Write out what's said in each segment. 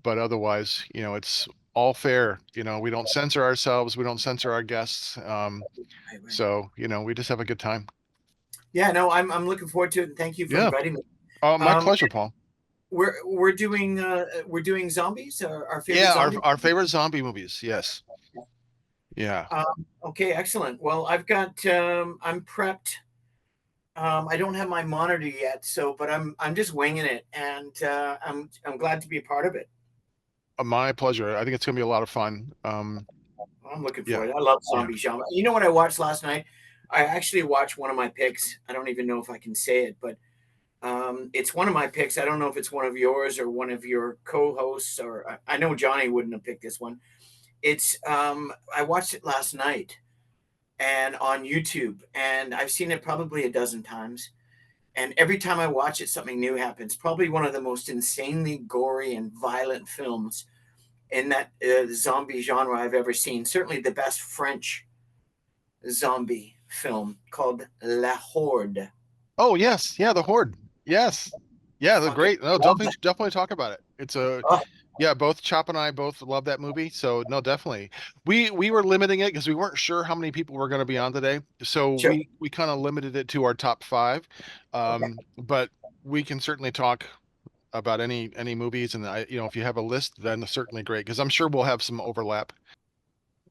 but otherwise, it's all fair. We don't censor ourselves. We don't censor our guests. Right, right. So, we just have a good time. Yeah, no, I'm looking forward to it, and thank you for Yeah. inviting me. My Um, pleasure, Paul. we're doing zombies, our favorite Yeah. Our, zombies. our favorite zombie movies. Yes. Yeah. Okay, excellent. Well, I'm prepped. I don't have my monitor yet, but I'm just winging it, and I'm glad to be a part of it. My pleasure. I think it's going to be a lot of fun. I'm looking Yeah. forward. I love Yeah. zombie genre. You know what I watched last night? I actually watched one of my picks. I don't even know if I can say it, but it's one of my picks. I don't know if it's one of yours or one of your co-hosts, or I know Johnny wouldn't have picked this one. It's I watched it last night and on YouTube, and I've seen it probably a dozen times. And every time I watch it, something new happens. Probably one of the most insanely gory and violent films in that zombie genre I've ever seen. Certainly the best French zombie film called La Horde. Oh, yes. Yeah. The Horde. Yes. Yeah. The Fucking great. No, love definitely, that. definitely talk about it. It's a, Oh, yeah, both Chop and I both love that movie. So no, definitely. We were limiting it because we weren't sure how many people were going to be on today. So sure. we kind of limited it to our top five. Okay. But we can certainly talk about any movies, and if you have a list, then certainly great, because I'm sure we'll have some overlap.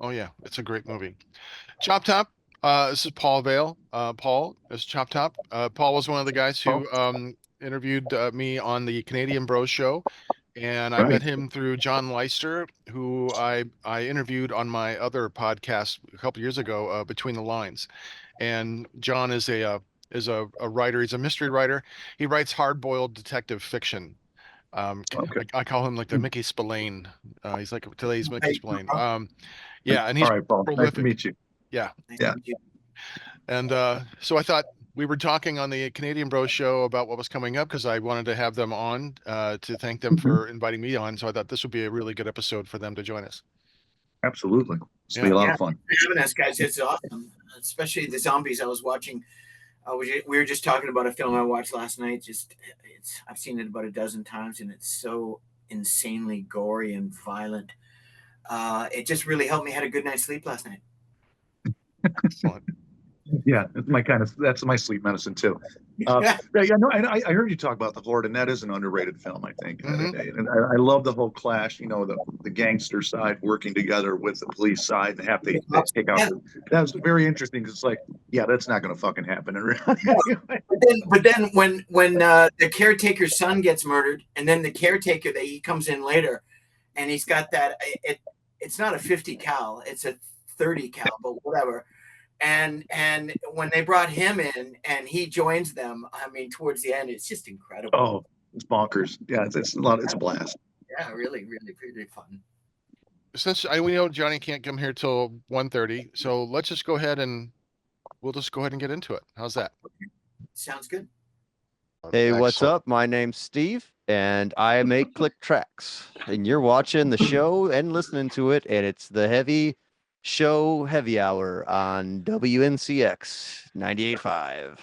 Oh yeah, it's a great movie. Chop Top. This is Paul Vale. Paul is Chop Top. Paul was one of the guys Oh, who interviewed me on the Canadian Bros show, and I met right. him through John Leister, who I interviewed on my other podcast a couple years ago, Between the Lines. And John is a writer. He's a mystery writer. He writes hard-boiled detective fiction. Okay. I call him like the Mickey Spillane. He's like today's Mickey Hey, Spillane. Yeah, and All he's right, Paul. Nice to prolific. meet you. Yeah. nice to Yeah. meet you. And so I thought we were talking on the Canadian Bros show about what was coming up, because I wanted to have them on to thank them Mhm. for inviting me on. So I thought this would be a really good episode for them to join us. Absolutely. This will be Yeah. a lot Yeah, of fun. thanks for having us, guys. It's awesome, especially the zombies I was watching. We were just talking about a film I watched last night. I've seen it about a dozen times, and it's so insanely gory and violent. It just really helped me had a good night's sleep last night. Excellent. Yeah, that's my sleep medicine too. Yeah, Yeah, yeah, no, I heard you talk about the Horde, and that is an underrated film, I think. Hmm. And I love the whole clash, the gangster side working together with the police side, and they take out yeah. that was very interesting because it's like, yeah, that's not going to fucking happen in real life. But then when the caretaker's son gets murdered, and then the caretaker that he comes in later, and he's got it's not a 50 cal, it's a 30 cal, but whatever. And when they brought him in and he joins them, I mean, towards the end, it's just incredible. Oh, it's bonkers. Yeah, it's a lot. It's a blast. Yeah, really, really, really fun. Since we know Johnny can't come here till 1:30, so let's just go ahead and we'll just go ahead and get into it. How's that? Sounds good. Hey, what's Excellent. up? My name's Steve, and I make click tracks. And you're watching the show and listening to it, and it's the Heavy Show Heavy Hour on WNCX 98.5.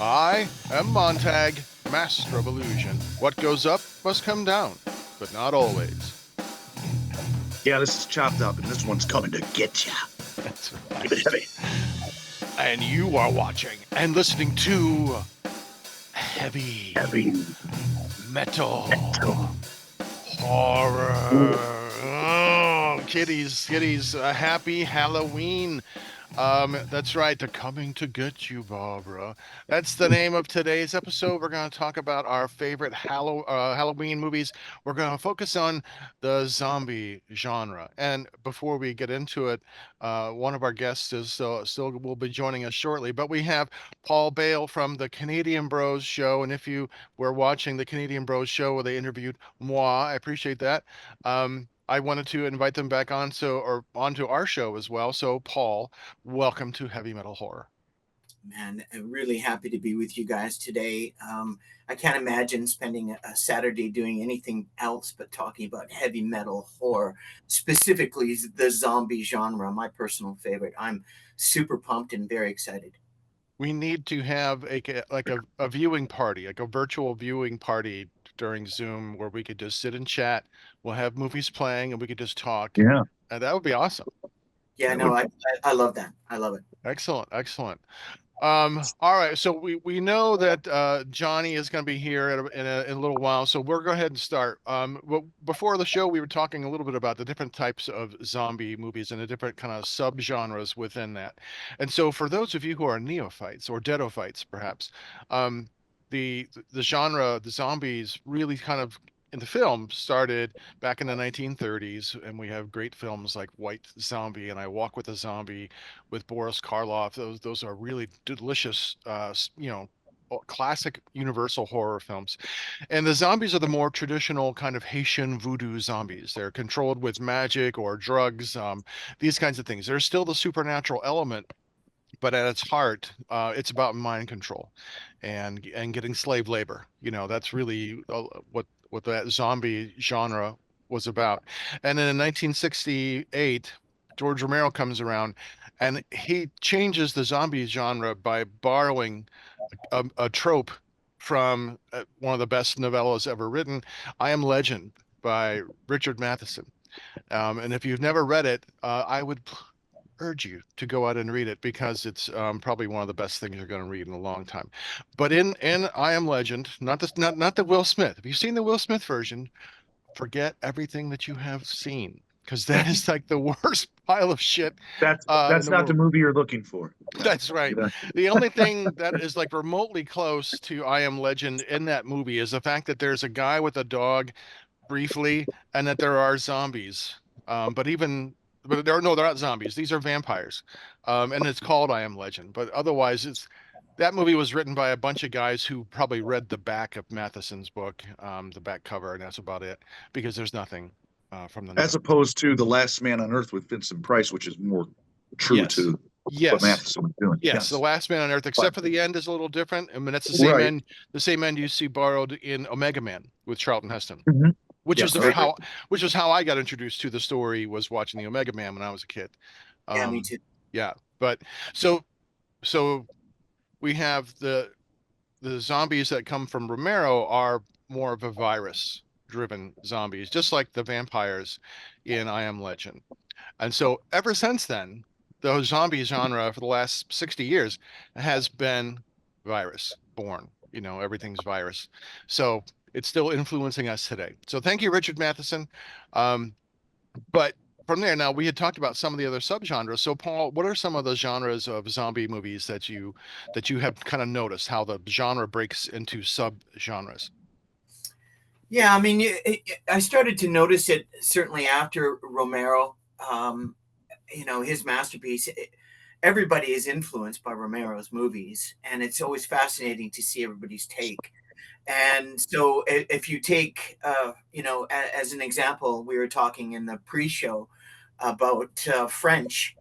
I am Montag, master of illusion. What goes up must come down, but not always. Yeah, this is chopped up, and this one's coming to get you. That's Keep it heavy. And you are watching and listening to Heavy Heavy. Metal Horror. Oh, kiddies, happy Halloween. That's right. They're coming to get you, Barbara. That's the name of today's episode. We're going to talk about our favorite Halloween movies. We're going to focus on the zombie genre. And before we get into it, one of our guests is still will be joining us shortly. But we have Paul Bale from the Canadian Bros show. And if you were watching the Canadian Bros show where they interviewed moi, I appreciate that. I wanted to invite them back on onto our show as well. So, Paul, welcome to Heavy Metal Horror. Man, I'm really happy to be with you guys today. I can't imagine spending a Saturday doing anything else but talking about heavy metal horror, specifically the zombie genre, my personal favorite. I'm super pumped and very excited. We need to have a viewing party, like a virtual viewing party during Zoom where we could just sit and chat. We'll have movies playing and we could just talk. Yeah, And that would be awesome. Yeah, that no, would. I love that. I love it. Excellent, excellent. All right, so we know that Johnny is going to be here in a little while, so we're go ahead and start. Well, before the show, we were talking a little bit about the different types of zombie movies and the different kind of subgenres within that. And so, for those of you who are neophytes or deadophytes, perhaps, um, the genre, the zombies, really kind of in the film started back in the 1930s, and we have great films like White Zombie and I Walk with a Zombie with Boris Karloff. Those are really delicious, classic Universal horror films. And the zombies are the more traditional kind of Haitian voodoo zombies. They're controlled with magic or drugs, these kinds of things. There's still the supernatural element, but at its heart, it's about mind control and getting slave labor. That's really what that zombie genre was about. And then in 1968, George Romero comes around, and he changes the zombie genre by borrowing a trope from one of the best novellas ever written, I Am Legend by Richard Matheson. And if you've never read it, I would urge you to go out and read it because it's probably one of the best things you're going to read in a long time. But in I Am Legend, not the Will Smith. If you've seen the Will Smith version, forget everything that you have seen because that is like the worst pile of shit That's in that's the not the world. movie you're looking for. No. That's right. Yeah. The only thing that is like remotely close to I Am Legend in that movie is the fact that there's a guy with a dog briefly, and that there are zombies. But they're not zombies. These are vampires, and it's called I Am Legend. But otherwise, it's that movie was written by a bunch of guys who probably read the back of Matheson's book, the back cover, and that's about it, because there's nothing from the As novel. opposed to The Last Man on Earth with Vincent Price, which is more true Yes, to what yes, Matheson was doing. yes. The Yes, Last Man on Earth, but except for the end, is a little different. I mean, that's right. the same end you see borrowed in Omega Man with Charlton Heston. Mhm. which was Yes, the I Right. agree. how which was how I got introduced to the story, was watching the Omega Man when I was a kid. Yeah, me Um, too. yeah, but so so we have the zombies that come from Romero are more of a virus driven zombies, just like the vampires in I Am Legend. And so ever since then, the zombie genre for the last 60 years has been virus born. Everything's virus. So it's still influencing us today. So thank you, Richard Matheson. Um, but from there, now we had talked about some of the other subgenres. So Paul, what are some of the genres of zombie movies that you have kind of noticed how the genre breaks into subgenres? Yeah, I mean, I started to notice it certainly after Romero. His masterpiece. Everybody is influenced by Romero's movies, and it's always fascinating to see everybody's take. And so, if you take, as an example, we were talking in the pre-show about French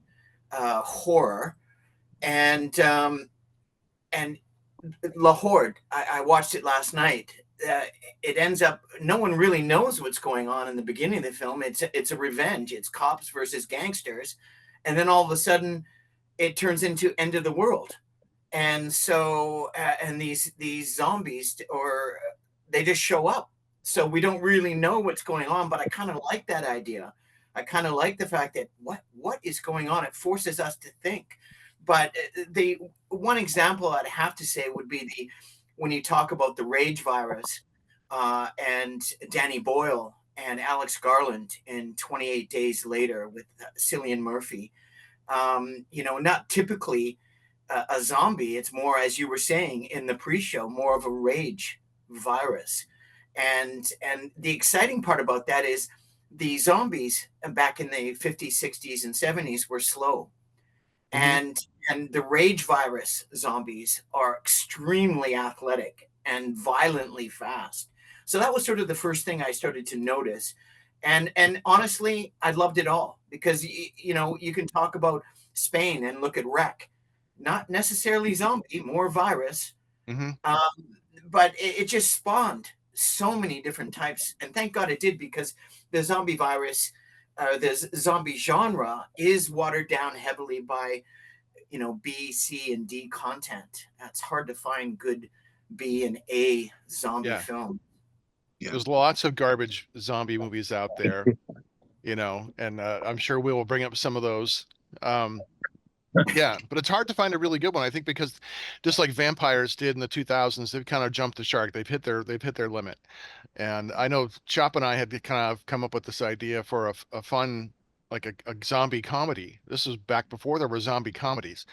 horror, and and La Horde. I watched it last night. Uh, it ends up no one really knows what's going on in the beginning of the film. It's a revenge. It's cops versus gangsters, and then all of a sudden it turns into end of the world. And so and these zombies or they just show up. So we don't really know what's going on, but I kind of like that idea. I kind of like the fact that what is going on? It forces us to think. But the one example I'd have to say would be the when you talk about the rage virus and Danny Boyle and Alex Garland in 28 Days Later with Cillian Murphy. Not typically a zombie. It's more, as you were saying in the pre-show, more of a rage virus. And the exciting part about that is the zombies back in the 50s, 60s, and 70s were slow. Hmm. And the rage virus zombies are extremely athletic and violently fast. So that was sort of the first thing I started to notice. And honestly, I loved it all because you can talk about Spain and look at Wreck. not necessarily zombie, more virus. Hmm. Um, but it just spawned so many different types, and thank God it did, because the zombie virus, the zombie genre, is watered down heavily by B, C, and D content. It's hard to find good B and A zombie Yeah, film. Yeah. there's lots of garbage zombie movies out there, and I'm sure we will bring up some of those. Um, yeah, but it's hard to find a really good one. I think because just like vampires did in the 2000s, they've kind of jumped the shark. They've hit their limit. And I know Chop and I had kind of come up with this idea for a fun, like a zombie comedy. This was back before there were zombie comedies.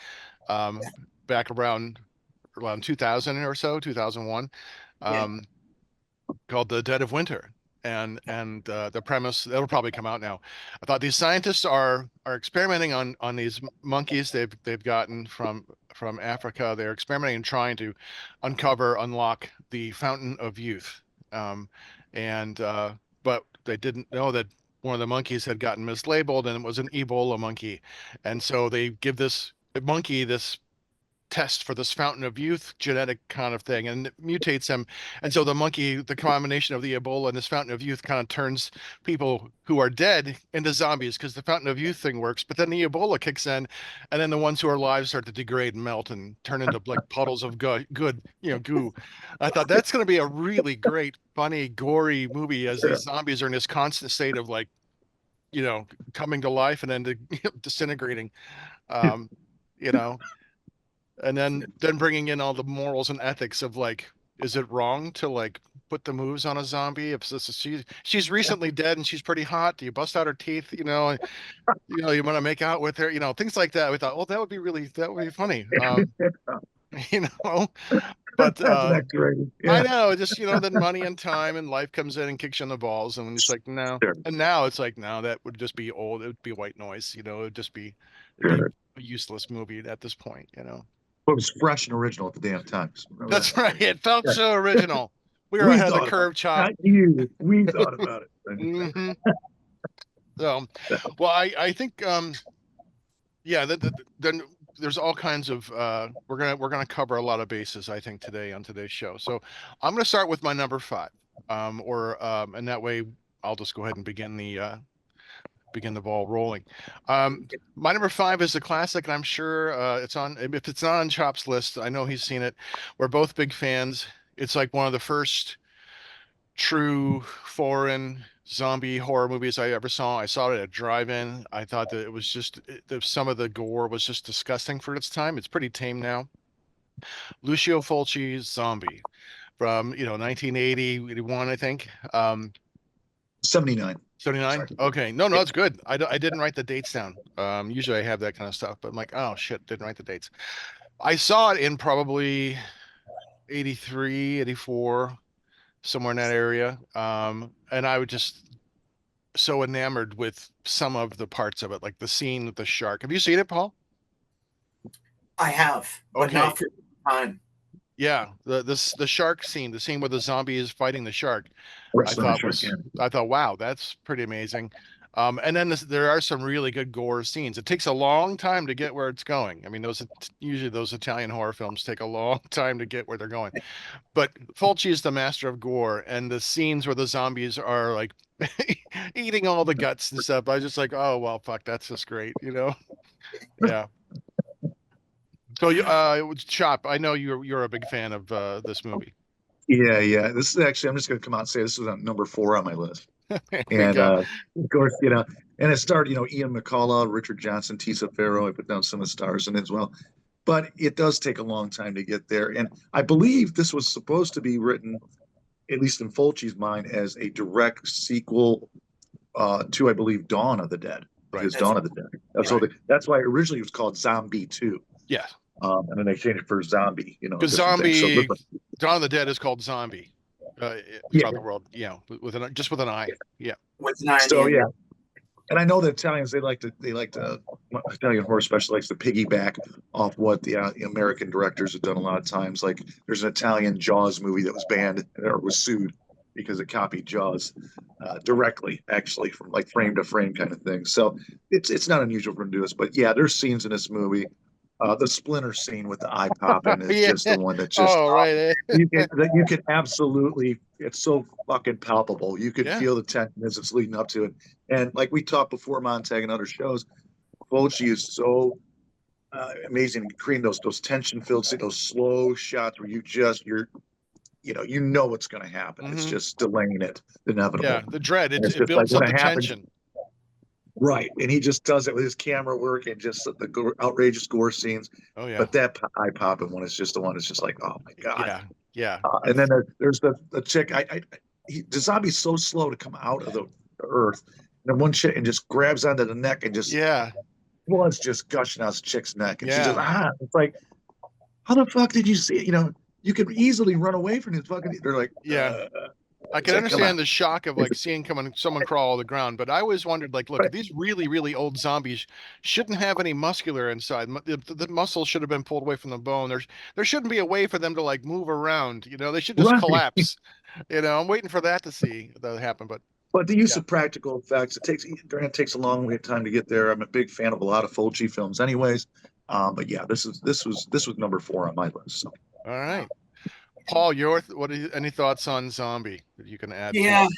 Um, Back around 2000 or so, 2001. Yeah. Um, Called The Dead of Winter. And the premise, that'll probably come out now. I thought these scientists are experimenting on these monkeys they've gotten from Africa. They're experimenting and trying to unlock the fountain of youth. Um, and But they didn't know that one of the monkeys had gotten mislabeled and it was an Ebola monkey. And so they give this monkey this test for this fountain of youth genetic kind of thing, and it mutates him. And so the combination of the Ebola and this fountain of youth kind of turns people who are dead into zombies because the fountain of youth thing works. But then the Ebola kicks in, and then the ones who are alive start to degrade and melt and turn into like puddles of good goo. I thought that's going to be a really great, funny, gory movie as these zombies are in this constant state of like, coming to life and then disintegrating. Um, you know, and then bringing in all the morals and ethics of like, is it wrong to like put the moves on a zombie if she's recently dead and she's pretty hot? Do you bust out her teeth? You want to make out with her? Things like that. We thought, well, that would be funny. You know, but That's not great. I Yeah. know, just then money and time and life comes in and kicks you in the balls, and it's like no. Sure. And now it's like no, that would just be old. It would be white noise. It'd be Sure. a useless movie at this point. But it was fresh and original at the damn time. So remember That's that. right. It felt Yeah. so original. We were We ahead of the thought about curve, it. Chop. Not you. We thought about it. Hmm. So, well, I think yeah, then there's all kinds of we're gonna cover a lot of bases, I think, today on today's show. So I'm gonna start with my number five, and that way I'll just go ahead and begin the ball rolling. Um, my number five is a classic, and I'm sure it's on. If it's not on Chop's list, I know he's seen it. We're both big fans. It's like one of the first true foreign zombie horror movies I ever saw. I saw it at a drive-in. I thought that it was some of the gore was just disgusting for its time. It's pretty tame now. Lucio Fulci's Zombie from 1980, 81, I think. 79. 79. Sorry. Okay. No, Yeah. it's good. I didn't write the dates down. Usually I have that kind of stuff, but I'm like, oh shit, didn't write the dates. I saw it in probably 83, 84, somewhere in that area. And I would just so enamored with some of the parts of it, like the scene with the shark. Have you seen it, Paul? I have, but Okay. not for time. Yeah, the shark scene, the scene where the zombie is fighting the shark, I Wrestling the thought shark. was Yeah. I thought, wow, that's pretty amazing. And then there are some really good gore scenes. It takes a long time to get where it's going. I mean, usually those Italian horror films take a long time to get where they're going. But Fulci is the master of gore, and the scenes where the zombies are like eating all the guts and stuff. I was just like, oh well, fuck, that's just great. Yeah. So Chop, I know you're a big fan of this movie. Yeah, yeah. This is actually, I'm just going to come out and say this is on number 4 on my list. There we And go. of course, and it starred, Ian McCullough, Richard Johnson, Tisa Farrow. I put down some of the stars in it as well. But it does take a long time to get there. And I believe this was supposed to be written, at least in Fulci's mind, as a direct sequel to, I believe, Dawn of the Dead, Right. his That's Dawn of the Dead. Right. That's why originally it was called Zombie 2. Yeah. And then they changed it for Zombie, a Because different thing. So, Dawn of the Dead is called Zombie uh, yeah. throughout the world. Yeah, just with an eye. Yeah. with nine. So, yeah. And I know the Italians, Italian horror specialists likes to piggyback off what the American directors have done a lot of times. Like there's an Italian Jaws movie that was banned or was sued because it copied Jaws directly, actually, from like frame to frame kind of thing. So it's not unusual for them to do this. But yeah, there's scenes in this movie The Splinter scene with the eye popping is Yeah. just the one that just Oh, right. you can absolutely, it's so fucking palpable. You can Yeah. feel the tension as it's leading up to it. And like we talked before, Montag and other shows, Fulci is so amazing creating those tension filled, those slow shots where you're you know what's going to happen. It's Hmm. just delaying it, inevitable. Yeah. The dread. And it's It just like builds when up it the happens, tension. right? And he just does it with his camera work and just the outrageous gore scenes. Oh yeah. But that eye popping one is just the one that's just like, oh my god. Yeah. Yeah. And then there's the chick. The zombie's so slow to come out of the earth. And then one chick and just grabs onto the neck and just Yeah. blood's just gushing out the chick's neck, and she just Yeah. It's like, how the fuck did you see it? You could easily run away from this fucking. They're like, Yeah. I it's can like, come on. understand the shock of It's, like seeing someone crawl on the ground, but I always wondered, like, look, but these really, really old zombies shouldn't have any muscular inside. The muscle should have been pulled away from the bone. There shouldn't be a way for them to like move around. They should just right. collapse. I'm waiting for that to see that happen. But But the use yeah. of practical effects, it takes a long way of time to get there. I'm a big fan of a lot of Fulci films, anyways. But yeah, this was number 4 on my list. So. All right, Paul, any thoughts on Zombie that you can add to Yeah, it?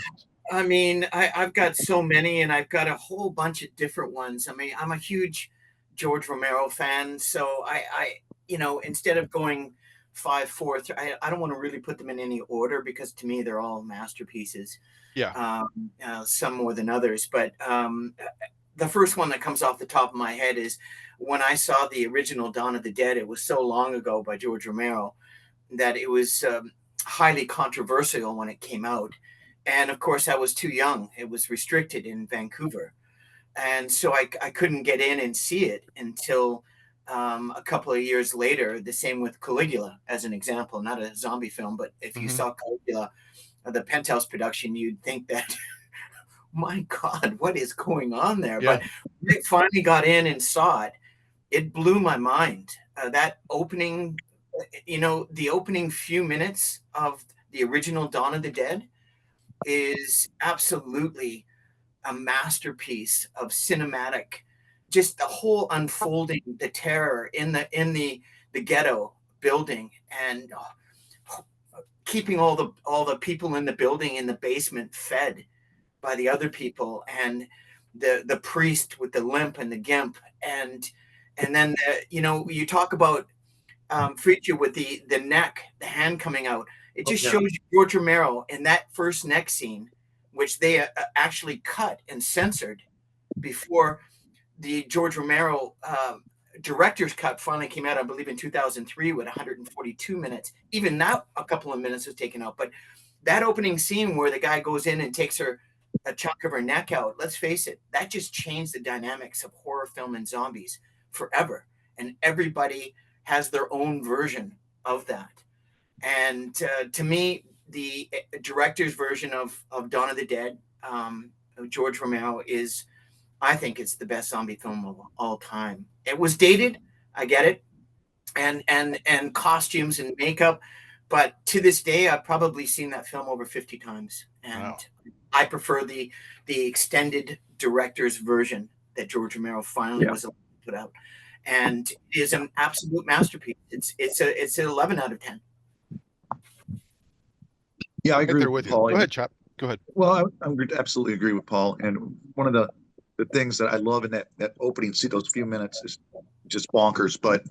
I mean, I've got so many, and I've got a whole bunch of different ones. I mean, I'm a huge George Romero fan, so instead of going 5, 4, I don't want to really put them in any order because to me they're all masterpieces. Yeah. Some more than others, but the first one that comes off the top of my head is when I saw the original Dawn of the Dead. It was so long ago by George Romero that it was highly controversial when it came out. And of course, I was too young. It was restricted in Vancouver. And so I couldn't get in and see it until a couple of years later. The same with Caligula, as an example, not a zombie film, but if you Hmm. saw Caligula, the Penthouse production, you'd think that, my God, what is going on there? Yeah. But when I finally got in and saw it, it blew my mind. That opening, the opening few minutes of the original Dawn of the Dead is absolutely a masterpiece of cinematic, just the whole unfolding, the terror in the ghetto building, and keeping all the people in the building in the basement fed by the other people, and the priest with the limp and the gimp, and then you talk about feature with the neck, the hand coming out. It Oh just yeah. shows you George Romero in that first neck scene, which they actually cut and censored before the George Romero director's cut finally came out, I believe, in 2003 with 142 minutes. Even that, a couple of minutes was taken out. But that opening scene where the guy goes in and takes a chunk of her neck out, let's face it, that just changed the dynamics of horror film and zombies forever. And everybody has their own version of that. And to me, the director's version of Dawn of the Dead, of George Romero, is, I think it's the best zombie film of all time. It was dated, I get it, and costumes and makeup, but to this day, I've probably seen that film over 50 times, Wow. and I prefer the extended director's version that George Romero finally Yeah. was able to put out, and it is Yeah. an absolute masterpiece. It's an 11 out of 10. Yeah, I Right agree there with you, with you. Paul. Go ahead, Chop. Go ahead. Well, I absolutely agree with Paul. And one of the things that I love in that opening, see those few minutes is just bonkers. But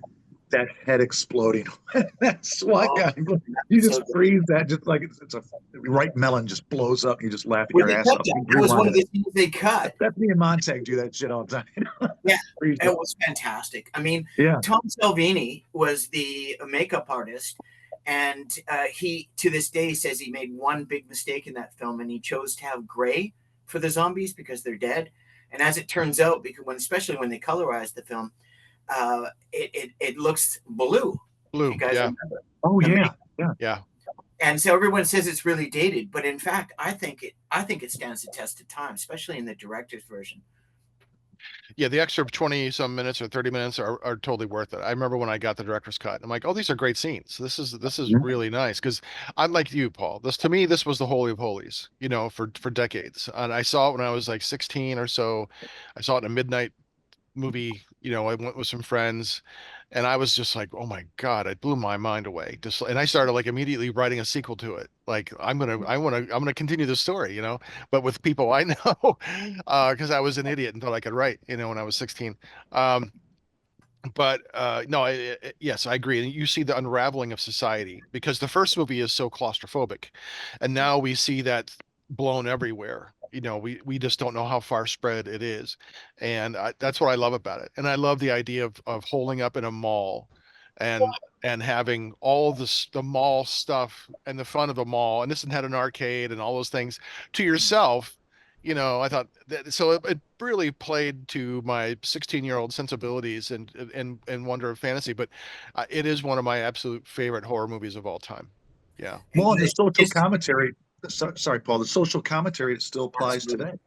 that head exploding, that SWAT Oh, guy, you that's so just good. freeze that just like it's a ripe melon just blows up. And you just laughing Well, your they ass cut off. that. You That was one rewind of it. the things they cut. That's me and Montag do that shit all the time. Yeah, Freeze it it. was fantastic. I mean, Yeah. Tom Salvini was the makeup artist, and he, to this day, says he made one big mistake in that film, and he chose to have gray for the zombies because they're dead. And as it turns out, because especially when they colorized the film, it looks blue. If you Blue. guys Yeah. remember Oh the yeah. make, Yeah. Yeah. and so everyone says it's really dated, but in fact, I think it stands the test of time, especially in the director's version. Yeah. The extra 20 some minutes or 30 minutes are totally worth it. I remember when I got the director's cut. I'm like, oh, these are great scenes. This is Mhm. really nice. Because I'm like you, Paul. This to me, this was the holy of holies, for decades. And I saw it when I was like 16 or so. I saw it in a midnight movie. I went with some friends, and I was just like, oh my God, it blew my mind away. Just and I started like immediately writing a sequel to it. Like I'm gonna continue the story, but with people I know, because I was an idiot and thought I could write, when I was 16. Um, but no, yes, I agree. And you see the unraveling of society because the first movie is so claustrophobic, and now we see that blown everywhere. We just don't know how far spread it is, and that's what I love about it. And I love the idea of holding up in a mall, and having all the mall stuff and the fun of the mall, and this had an arcade and all those things to yourself. I thought that so it really played to my 16-year-old sensibilities and wonder of fantasy, but it is one of my absolute favorite horror movies of all time. Yeah. Well, and the social It's commentary, sorry, Paul, the social commentary it still applies absolutely. today,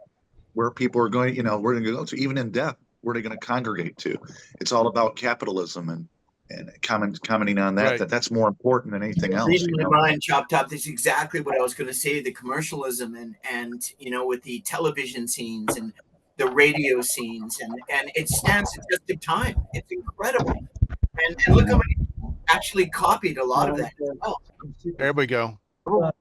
where people are going, we're going to go to, even in death, where they're going to congregate to. It's all about capitalism and commenting on that, Right. that's more important than anything else, Reading my mind, chopped up. That's exactly what I was going to say. The commercialism and with the television scenes and the radio scenes and it stands the test of time. It's incredible. And look how Mhm. many actually copied a lot of that as well. There we go. Oh, All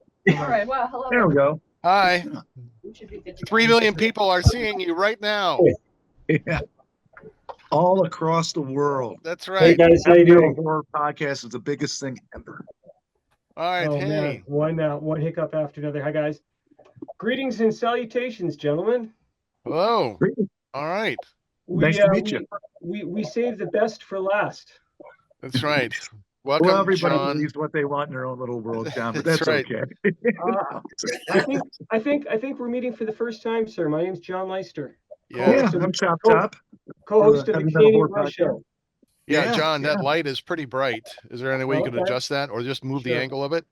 right. Well, hello. there we go. Hi. Yeah. We should be good to 3 go. million people are seeing you right now. Yeah. All across the world. That's Hey right. guys, how you Metal doing? horror podcast is the biggest thing ever. All right. Oh man, Hey. one hiccup after another. Hi guys. Greetings and salutations, gentlemen. Hello. Great. All right. Nice We to uh, meet you. we saved the best for last. That's right. Well, Welcome, everybody John. believes what they want in their own little world, John, but That's that's right. okay. Uh, I think we're meeting for the first time, sir. My name's John Leister, Yeah. Yeah, co-host of I'm the Chop co- Top for co-host the of the Heavy Metal Canadian Horror Bro Podcast. Show. Yeah, Yeah, John, yeah. that light is pretty bright. Is there any way you could Okay, adjust that or just move the sure. angle of it?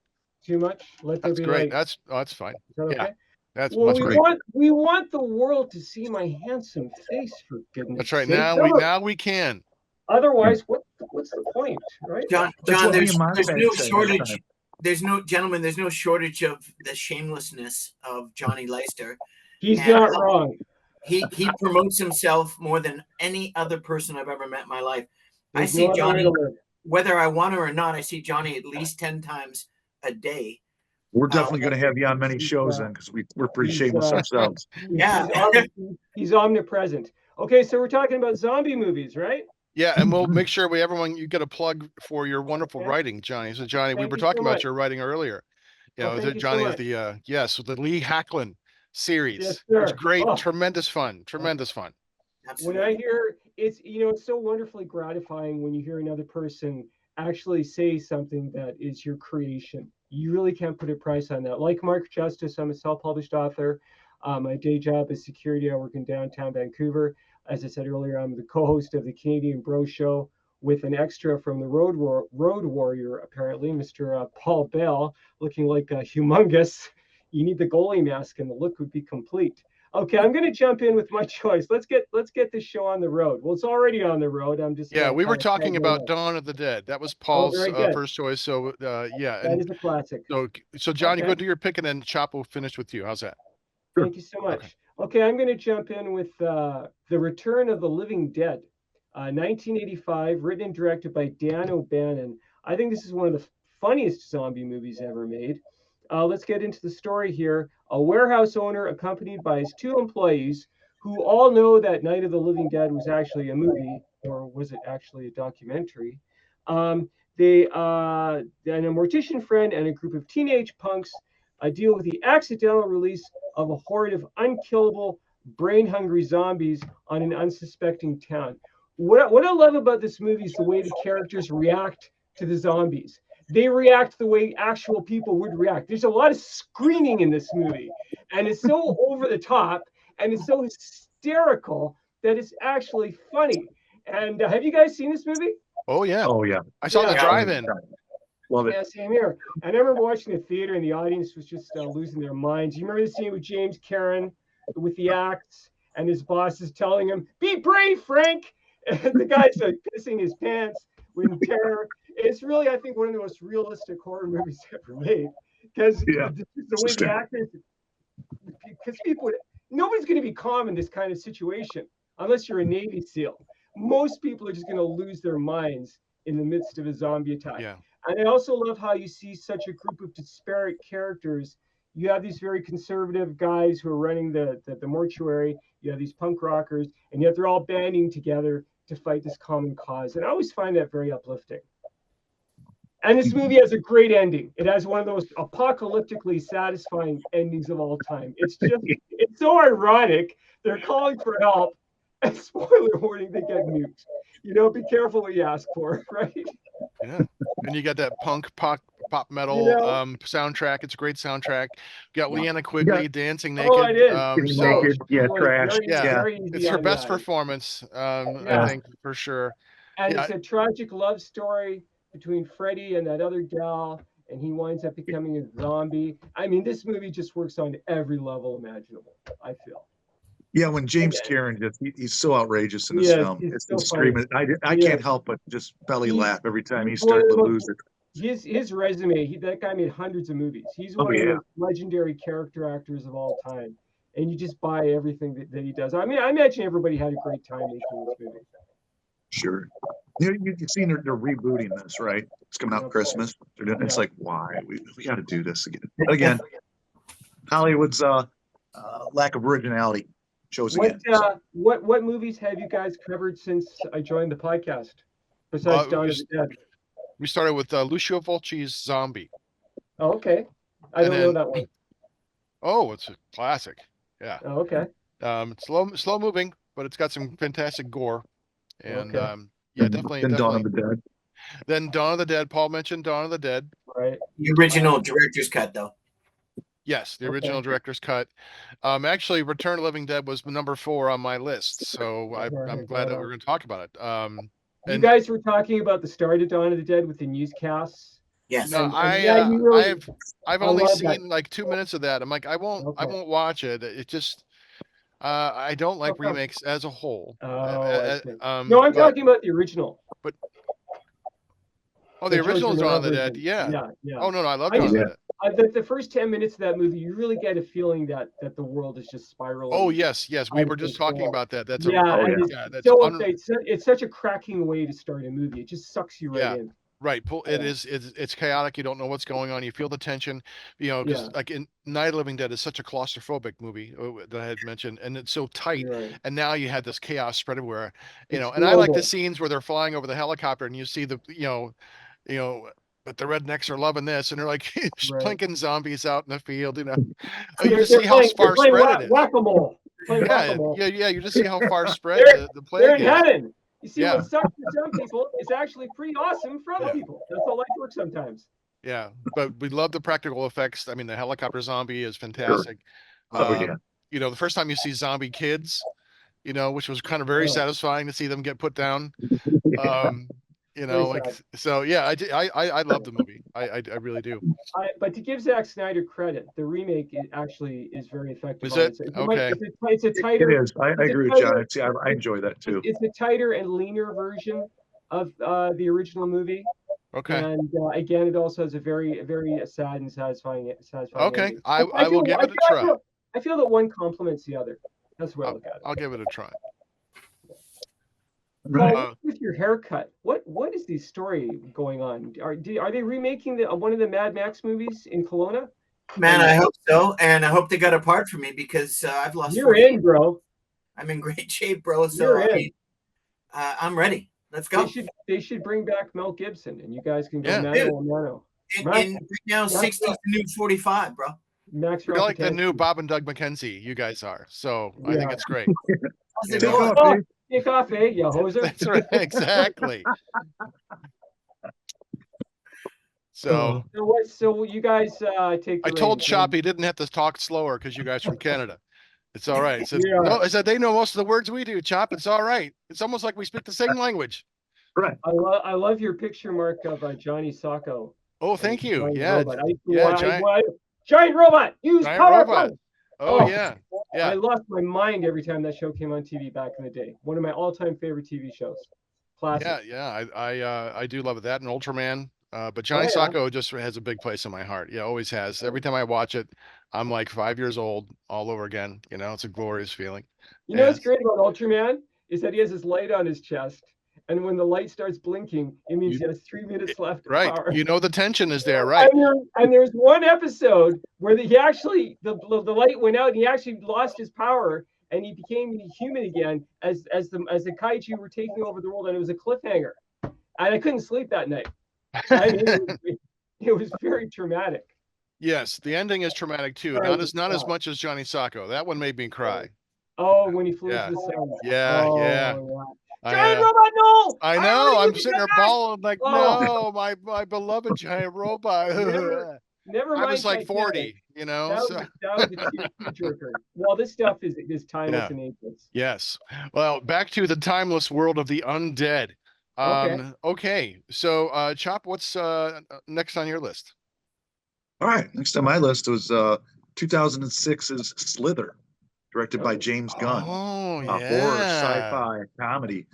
Too much. Let there That's be great. light. That's fine. Is that Yeah. okay? That's Well, much we Great. better. want the world to see my handsome face, for That's goodness right. sake. Now we can. Otherwise, what's the point, right? That's John, what me there's and Montag no say all the shortage. time. There's no gentlemen. There's no shortage of the shamelessness of Johnny Leister, He's and not wrong. he promotes himself more than any other person I've ever met in my life. I There's see no other way to Johnny, live. whether I want to or not. I see Johnny at least 10 times a day. We're Uh, definitely going to have you on many He's shows uh, then because we're pretty he's shameless uh, ourselves. he's yeah, he's, he's omnipresent. Okay, so we're talking about zombie movies, right? Yeah, and we'll make sure everyone you get a plug for your wonderful Okay. writing, Johnny. So Johnny, we Thank were you so talking about much. your writing earlier. Oh, thank you so Johnny is much. the yes, the Lee Hacklin Yes, series. It's sir. great, Oh, tremendous fun, tremendous fun. when I absolutely. hear it's so wonderfully gratifying when you hear another person actually say something that is your creation. You really can't put a price on that. Like Mark Justice, I'm a self-published author. My day job is security. I work in downtown Vancouver. As I said earlier, I'm the co-host of the Canadian Bro Show with an extra from the Road Warrior, apparently, Mr. Paul Bale, looking like a humongous. You need the goalie mask, and the look would be complete. Okay, I'm going to jump in with my choice. Let's get this show on the road. Well, it's already on the road. I'm just Yeah, going to we were kind of tag talking about along. Dawn of the Dead. That was Oh, Paul's very good. first choice. So yeah, That and is a classic. so Johnny, Okay. go do your pick, and then Chop will finish with you. How's that? Sure. Thank you so Okay. much. Okay, I'm going to jump in with The Return of the Living Dead, 1985, written and directed by Dan O'Bannon. I think this is one of the funniest zombie movies ever made. Let's get into the story here. A warehouse owner, accompanied by his two employees, who all know that Night of the Living Dead was actually a movie, or was it actually a documentary? They and a mortician friend and a group of teenage punks deal with the accidental release of a horde of unkillable, brain hungry zombies on an unsuspecting town. What I love about this movie is the way the characters react to the zombies. They react the way actual people would react. There's a lot of screaming in this movie, and it's so over the top and it's so hysterical that it's actually funny. And have you guys seen this movie? Oh yeah, Oh yeah, I saw the Yeah. Yeah, drive-in. love it. Yeah, same here. And I remember watching the theater, and the audience was just losing their minds. You remember the scene with James Karen with the axe, and his boss is telling him, "Be brave, Frank," and the guy's like pissing his pants with terror. It's really, I think, one of the most realistic horror movies ever made because Yeah, the way the actors, because people, nobody's going to be calm in this kind of situation. unless you're a Navy SEAL. Most people are just going to lose their minds in the midst of a zombie attack. Yeah. And I also love how you see such a group of disparate characters. You have these very conservative guys who are running the mortuary. You have these punk rockers, and yet they're all banding together to fight this common cause. And I always find that very uplifting. And this movie has a great ending. It has one of those apocalyptically satisfying endings of all time. It's so ironic. They're calling for help, and spoiler warning, they get nuked. Be careful what you ask for, right? Yeah. And you got that punk pop metal soundtrack. It's a great soundtrack. You got Leanna Quigley dancing naked. It is. Getting So naked, yeah, trash. yeah, Very easy it's her on best that. performance, I Yeah. think, for sure. And Yeah. it's a tragic love story between Freddie and that other gal, and he winds up becoming a zombie. I mean, this movie just works on every level imaginable, I feel. Yeah, when James Karen he's so outrageous in this Yes, film. he's It's so screaming. I He can't is. help but just belly He's- laugh every time he's He's one of starting the to most- lose it. His resume, that guy made hundreds of movies. He's Oh, one of the yeah. most legendary character actors of all time. And you just buy everything that he does. I mean, I imagine everybody had a great time making this movie. Sure. You've seen they're rebooting this, right? It's coming out Of Christmas. It's Yeah. like, why? We got to do this again. But again, Hollywood's lack of originality shows again. What movies have you guys covered since I joined the podcast? Besides Dawn of the Dead. We started with Lucio Fulci's Zombie. Oh, okay. I don't know that one. Oh, it's a classic. Yeah. Oh, okay. It's slow moving, but it's got some fantastic gore. And Okay. yeah, definitely. Dawn of the Dead. Then Dawn of the Dead. Paul mentioned Dawn of the Dead. Right. The original director's cut, though. Yes, the original director's cut. Actually, Return of the Living Dead was number 4 on my list, so I'm glad that we're going to talk about it. You guys were talking about the start of Dawn of the Dead with the newscasts. Yes. No, I've only seen like 2 minutes of that. I'm like, I won't watch it. It just I don't like remakes as a whole. No, I'm talking about the original. But the original Dawn of the Dead. Yeah. Oh no, I love Dawn of the Dead. The first 10 minutes of that movie, you really get a feeling that the world is just spiraling. Oh yes, we were just talking about that. That's it's such a cracking way to start a movie. It just sucks you right in. Right. It's chaotic. You don't know what's going on. You feel the tension, because like in Night of the Living Dead is such a claustrophobic movie that I had mentioned, and it's so tight. Right. And now you had this chaos spread everywhere, and I like the scenes where they're flying over the helicopter and you see the, but the rednecks are loving this, and they're like plinking zombies out in the field, You just see how far spread it is. Whack-a-mole. Yeah. You just see how far spread the plague they're in is. heaven. You see, what sucks for some people is actually pretty awesome for other people. That's how life works sometimes. Yeah, but we love the practical effects. I mean, the helicopter zombie is fantastic. Sure. The first time you see zombie kids, which was kind of very satisfying to see them get put down. So yeah, I love the movie. I really do. But to give Zack Snyder credit, the remake actually is very effective. Is it? Okay. It's a tighter. It is. I agree with John. I enjoy that too. It's a tighter and leaner version of the original movie. Okay. And again, it also has a very, very sad and satisfying. Okay, ending. I will give it a try. I feel that one complements the other. That's the way I look at it. I'll give it a try. Right. With your haircut, what is the story going on? Are they remaking one of the Mad Max movies in Kelowna? Man, I hope so, and I hope they got a part for me because I've lost. You're in, bro. I'm in great shape, bro. So You're in. I'm ready. Let's go. They should bring back Mel Gibson, and you guys can go mano. Right now, 60 is the new 45, bro. Max, you're like the new Bob and Doug McKenzie. You guys are. So I think it's great. How's it going? Take off, you hoser. That's right, exactly. So you guys take. I told Chop he didn't have to talk slower because you guys from Canada. It's all right. No, I said they know most of the words we do, Chop. It's all right. It's almost like we speak the same language. Right. I love your picture, Mark, of Johnny Sacco. Oh, thank you. Giant robot. Use giant power. Robot. Oh yeah. I lost my mind every time that show came on TV back in the day. One of my all-time favorite TV shows. Classic. Yeah. I do love that. And Ultraman. But Oh Johnny yeah. Sacco just has a big place in my heart. Yeah, always has. Every time I watch it, I'm like 5 years old all over again. It's a glorious feeling. You know And what's great about Ultraman is that he has his light on his chest, and when the light starts blinking, it means you, he has 3 minutes left of right, power. the tension is there, right? And there's one episode where he actually the light went out and he actually lost his power and he became human again as the kaiju were taking over the world, and it was a cliffhanger, and I couldn't sleep that night. I mean, it was very traumatic. Yes, the ending is traumatic too. Sorry, Not as much as Johnny Sacco. That one made me cry. oh, when he flew Yeah, into the sun. yeah, yeah. Oh, yeah. I Giant robot, no! I I know. want to I'm give sitting you there back. bawling like, Oh, no, my beloved giant robot. never I was mind like Titanic. 40, That was so that was a tearjerker. Well, this stuff is timeless yeah. and ageless. Yes. Well, back to the timeless world of the undead. Okay. Okay. So, Chop, what's next on your list? All right, next on my list was 2006's Slither, directed by Oh, James Gunn. Oh, Horror, yeah. sci-fi, comedy,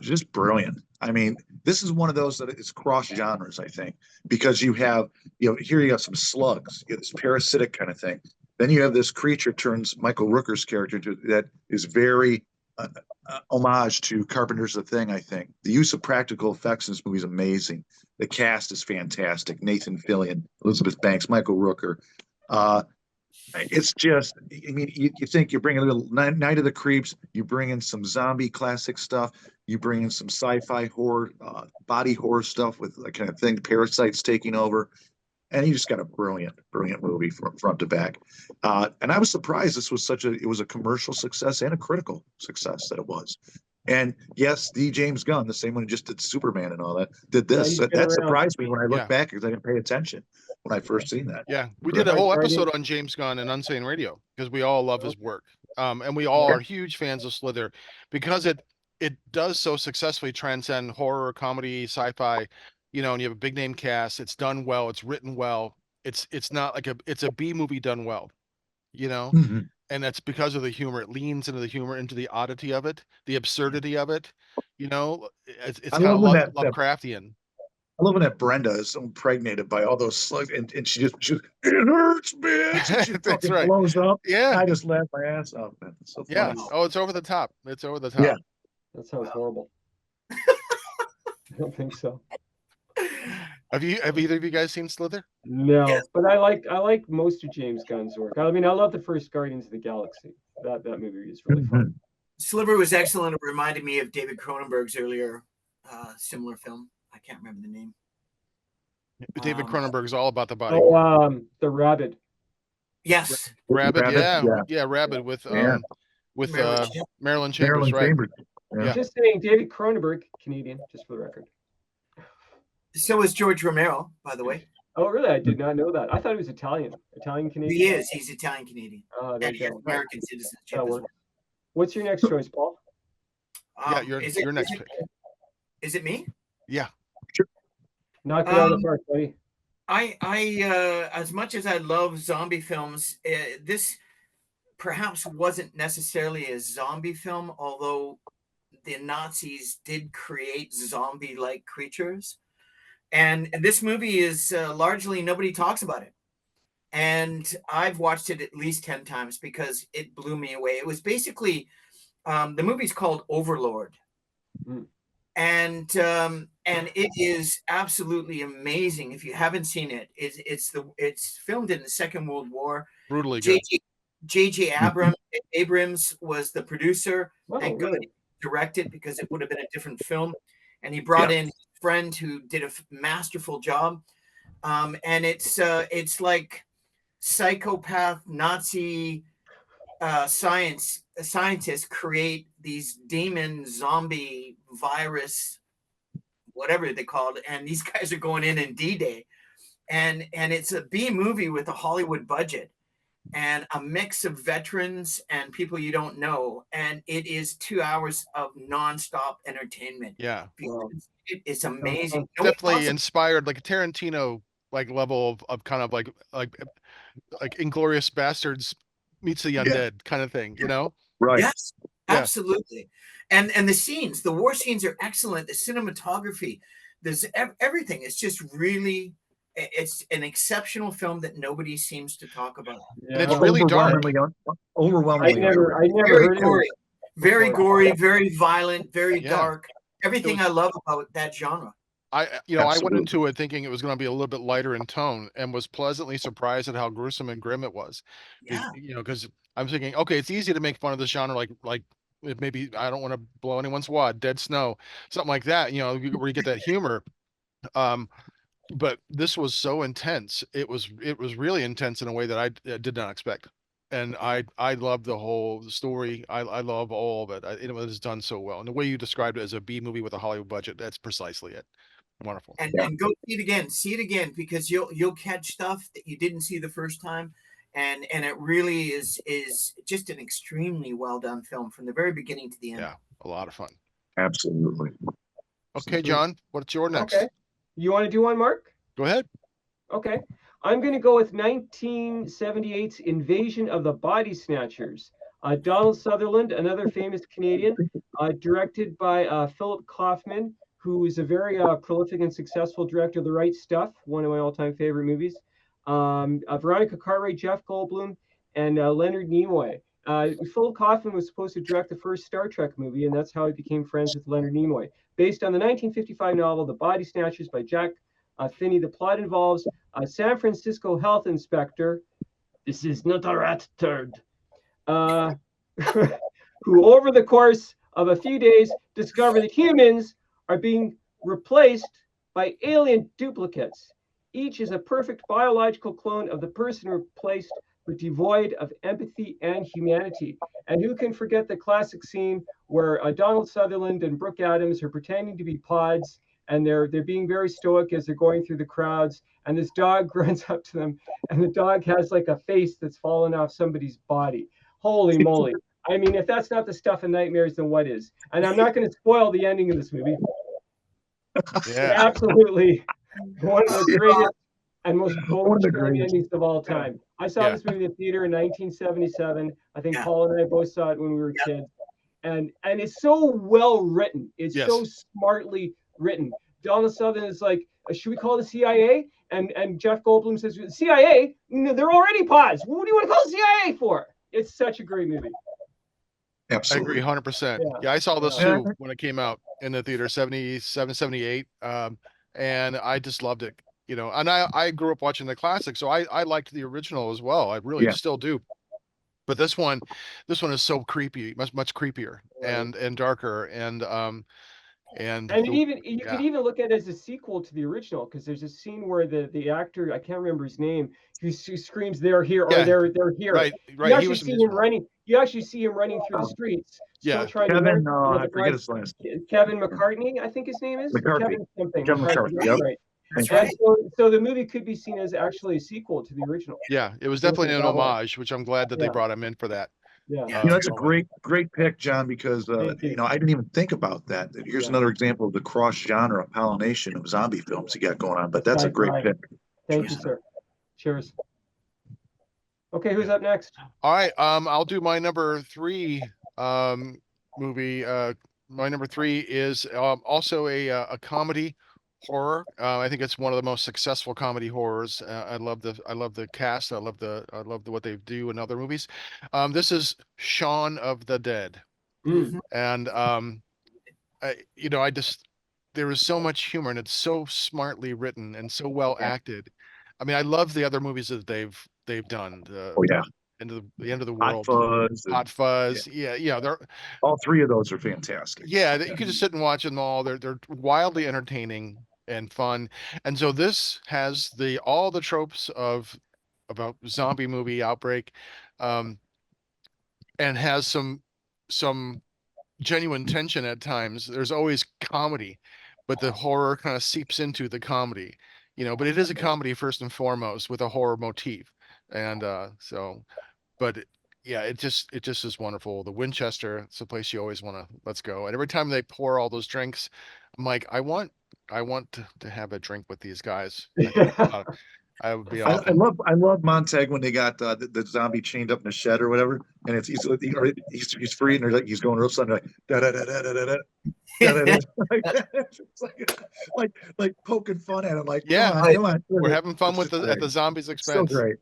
just brilliant. I mean, this is one of those that is cross genres, I think, because here you have some slugs, you have this parasitic kind of thing. Then you have this creature turns Michael Rooker's character that is very homage to Carpenter's The Thing. I think the use of practical effects in this movie is amazing. The cast is fantastic: Nathan Fillion, Elizabeth Banks, Michael Rooker. Uh, it's just, I mean, you think you're bringing a little Night of the Creeps, you bring in some zombie classic stuff, you bring in some sci-fi horror, body horror stuff with that kind of thing, parasites taking over, and you just got a brilliant, brilliant movie from front to back. And I was surprised it was a commercial success and a critical success that it was. And yes, the James Gunn, the same one who just did Superman and all that, did yeah, this. he's been That around. surprised me when I looked Yeah. back because I didn't pay attention when I first seen that. Yeah. We did a Brilliant. whole Friday. episode on James Gunn and Unsane Radio because we all love his work. And we all Yeah. are huge fans of Slither because it does so successfully transcend horror, comedy, sci-fi, and you have a big name cast. It's done well, it's written well. It's not like it's a B movie done well, you know? Mhm. And that's because of the humor. It leans into the humor, into the oddity of it, the absurdity of it. It's I kind love of when that Lovecraftian. I love when that Brenda is impregnated by all those slugs, and she it hurts, bitch, and she That's fucking right. blows up. Yeah. I just laugh my ass off, man. It's so Yeah. funny. Wow. Oh, it's over the top. It's over the Yeah. top. That sounds horrible. I don't think so. Have either of you guys seen Slither? Yes. No, but I like most of James Gunn's work. I mean, I love the first Guardians of the Galaxy. That movie is really fun. Mhm. Sliver was excellent. It reminded me of David Cronenberg's earlier similar film. I can't remember the name. David Um, Cronenberg's all about the body Oh, horror. the Rabbit. yes, Rabid, Rabbit, yeah, yeah, yeah, Rabid yeah. with Marilyn Chambers. Marilyn Chambers, Marilyn right? Chambers. Yeah. Yeah. Just saying, David Cronenberg, Canadian, just for the record. So is George Romero, by the way. Oh, really? I did not know that. I thought he was Italian Canadian. He is. He's Italian Canadian, Oh, there and you he has go. American citizenship That as works. well. What's your next choice, Paul? Yeah, your Is it, your is next it pick. is it me? Yeah. Knock it out of Um, the park, buddy. I as much as I love zombie films, this perhaps wasn't necessarily a zombie film, although the Nazis did create zombie-like creatures. And this movie is largely nobody talks about it. And I've watched it at least 10 times because it blew me away. It was basically the movie's called Overlord. Mm. And it is absolutely amazing. If you haven't seen it, it's filmed in the Second World War. Brutally good. J.J. Abrams was the producer. Oh, Thank God really? he directed because it would have been a different film. And he brought Yeah. in his friend who did a masterful job. And it's like psychopath Nazi scientists create these demon zombie virus, whatever they called it, and these guys are going in D-Day, and it's a B movie with a Hollywood budget and a mix of veterans and people you don't know, and it is 2 hours of nonstop entertainment. Yeah. Wow. It's Sounds amazing. fun. Nobody Definitely talks about inspired like a Tarantino like level of kind of like Inglorious Bastards meets the Yeah. undead kind of thing, Right. Yes, Yeah. absolutely. And the scenes, the war scenes are excellent. The cinematography, There's everything. It's just really, it's an exceptional film that nobody seems to talk about. And it's Yeah. really dark. Overwhelmingly I never Very heard of gory, it very before. gory, very violent, very Yeah. dark. Everything was- I love about that genre. I went Absolutely. into it thinking it was going to be a little bit lighter in tone, and was pleasantly surprised at how gruesome and grim it was. Yeah. Because I'm thinking, okay, it's easy to make fun of this genre, like maybe I don't want to blow anyone's wad, Dead Snow, something like that. Where you get that humor. Um, but this was so intense. It was really intense in a way that I did not expect. And I love the whole story. I love all of it. It was done so well. And the way you described it as a B movie with a Hollywood budget, that's precisely it. Wonderful. And Yeah. and go see it again because you'll catch stuff that you didn't see the first time, and it really is just an extremely well done film from the very beginning to the end. Yeah, a lot of fun. Absolutely. Okay, Sweet. John, what's your Okay. next? You want to do one, Mark? Go ahead. Okay. I'm going to go with 1978's Invasion of the Body Snatchers. Donald Sutherland, another famous Canadian, directed by Philip Kaufman, who is a very prolific and successful director of The Right Stuff, one of my all-time favorite movies. Veronica Cartwright, Jeff Goldblum, and Leonard Nimoy. Philip Kaufman was supposed to direct the first Star Trek movie, and that's how he became friends with Leonard Nimoy. Based on the 1955 novel The Body Snatchers by Jack Finney, the plot involves a San Francisco health inspector. This is not a rat turd. Uh, who, over the course of a few days, discover that humans are being replaced by alien duplicates. Each is a perfect biological clone of the person replaced, but devoid of empathy and humanity. And who can forget the classic scene where Donald Sutherland and Brooke Adams are pretending to be pods, and they're being very stoic as they're going through the crowds, and this dog runs up to them, and the dog has like a face that's fallen off somebody's body. Holy moly. I mean, if that's not the stuff of nightmares, then what is? And I'm not going to spoil the ending of this movie. Yeah. Absolutely one of the Yeah. greatest and most One of the bone-chilling greatest. endings of all time. I saw Yeah. this movie in the theater in 1977. I think Yeah. Paul and I both saw it when we were kids. And it's so well written. It's Yes. so smartly written. Donald Sutherland is like, should we call the CIA? And Jeff Goldblum says, CIA? No, they're already paused. What do you want to call the CIA for? It's such a great movie. I agree Absolutely. 100%. Yeah. Yeah, I saw this Yeah. too when it came out in the theater, 77, 78. And I just loved it. And I grew up watching the classic, so I liked the original as well. I really Yeah. still do. But this one is so creepy, much creepier Right. and darker and And you could yeah. even look at it as a sequel to the original because there's a scene where the actor, I can't remember his name, who screams they're here or Yeah, they're here. right, You right. He actually was in see this him one. running. You actually see him running through the streets, still Yeah. trying to Kevin, learn. You know, I the forget guy, his last Kevin McCartney, I think his name is McCarthy. Kevin something. Kevin McCarthy, McCarthy. that's Yep. right. That's Thank And right. so the movie could be seen as actually a sequel to the original. Yeah, it was Look at definitely it an that way. homage, which I'm glad that they Yeah. brought him in for that. Yeah. Yeah. That's a Well done. great pick, John, because Thank you. I didn't even think about that. Here's Yeah. another example of the cross genre pollination of zombie films you got going on. But that's a That's great right. pick. Thank you, sir. Cheers. Okay, who's up next? All right, I'll do my number three movie. My number three is also a comedy horror. I think it's one of the most successful comedy horrors. I love the cast. I love what they do in other movies. This is Shaun of the Dead, Mm. and I just there is so much humor and it's so smartly written and so well Yeah. acted. I mean, I love the other movies that they've done. Oh yeah, The end of the Hot world, Fuzz. Hot Fuzz. Yeah, they're All three of those are fantastic. yeah. You could just sit and watch them all. They're wildly entertaining and fun. And so this has the all the tropes of about zombie movie outbreak, um, and has some genuine tension at times. There's always comedy, but the horror kind of seeps into the comedy. But it is a comedy first and foremost with a horror motif. And but yeah, it just is wonderful. The Winchester, it's a place you always want to let's go. And every time they pour all those drinks, I'm like, I want to have a drink with these guys. I think I would be I, off I it. love I love Montag when they got the zombie chained up in a shed or whatever, and he's free and they're like he's going real sudden like da da da da da da da da da like it's like poking fun at him like Yeah, come on we're having fun it's with just at great. the zombies' It's so expense. great.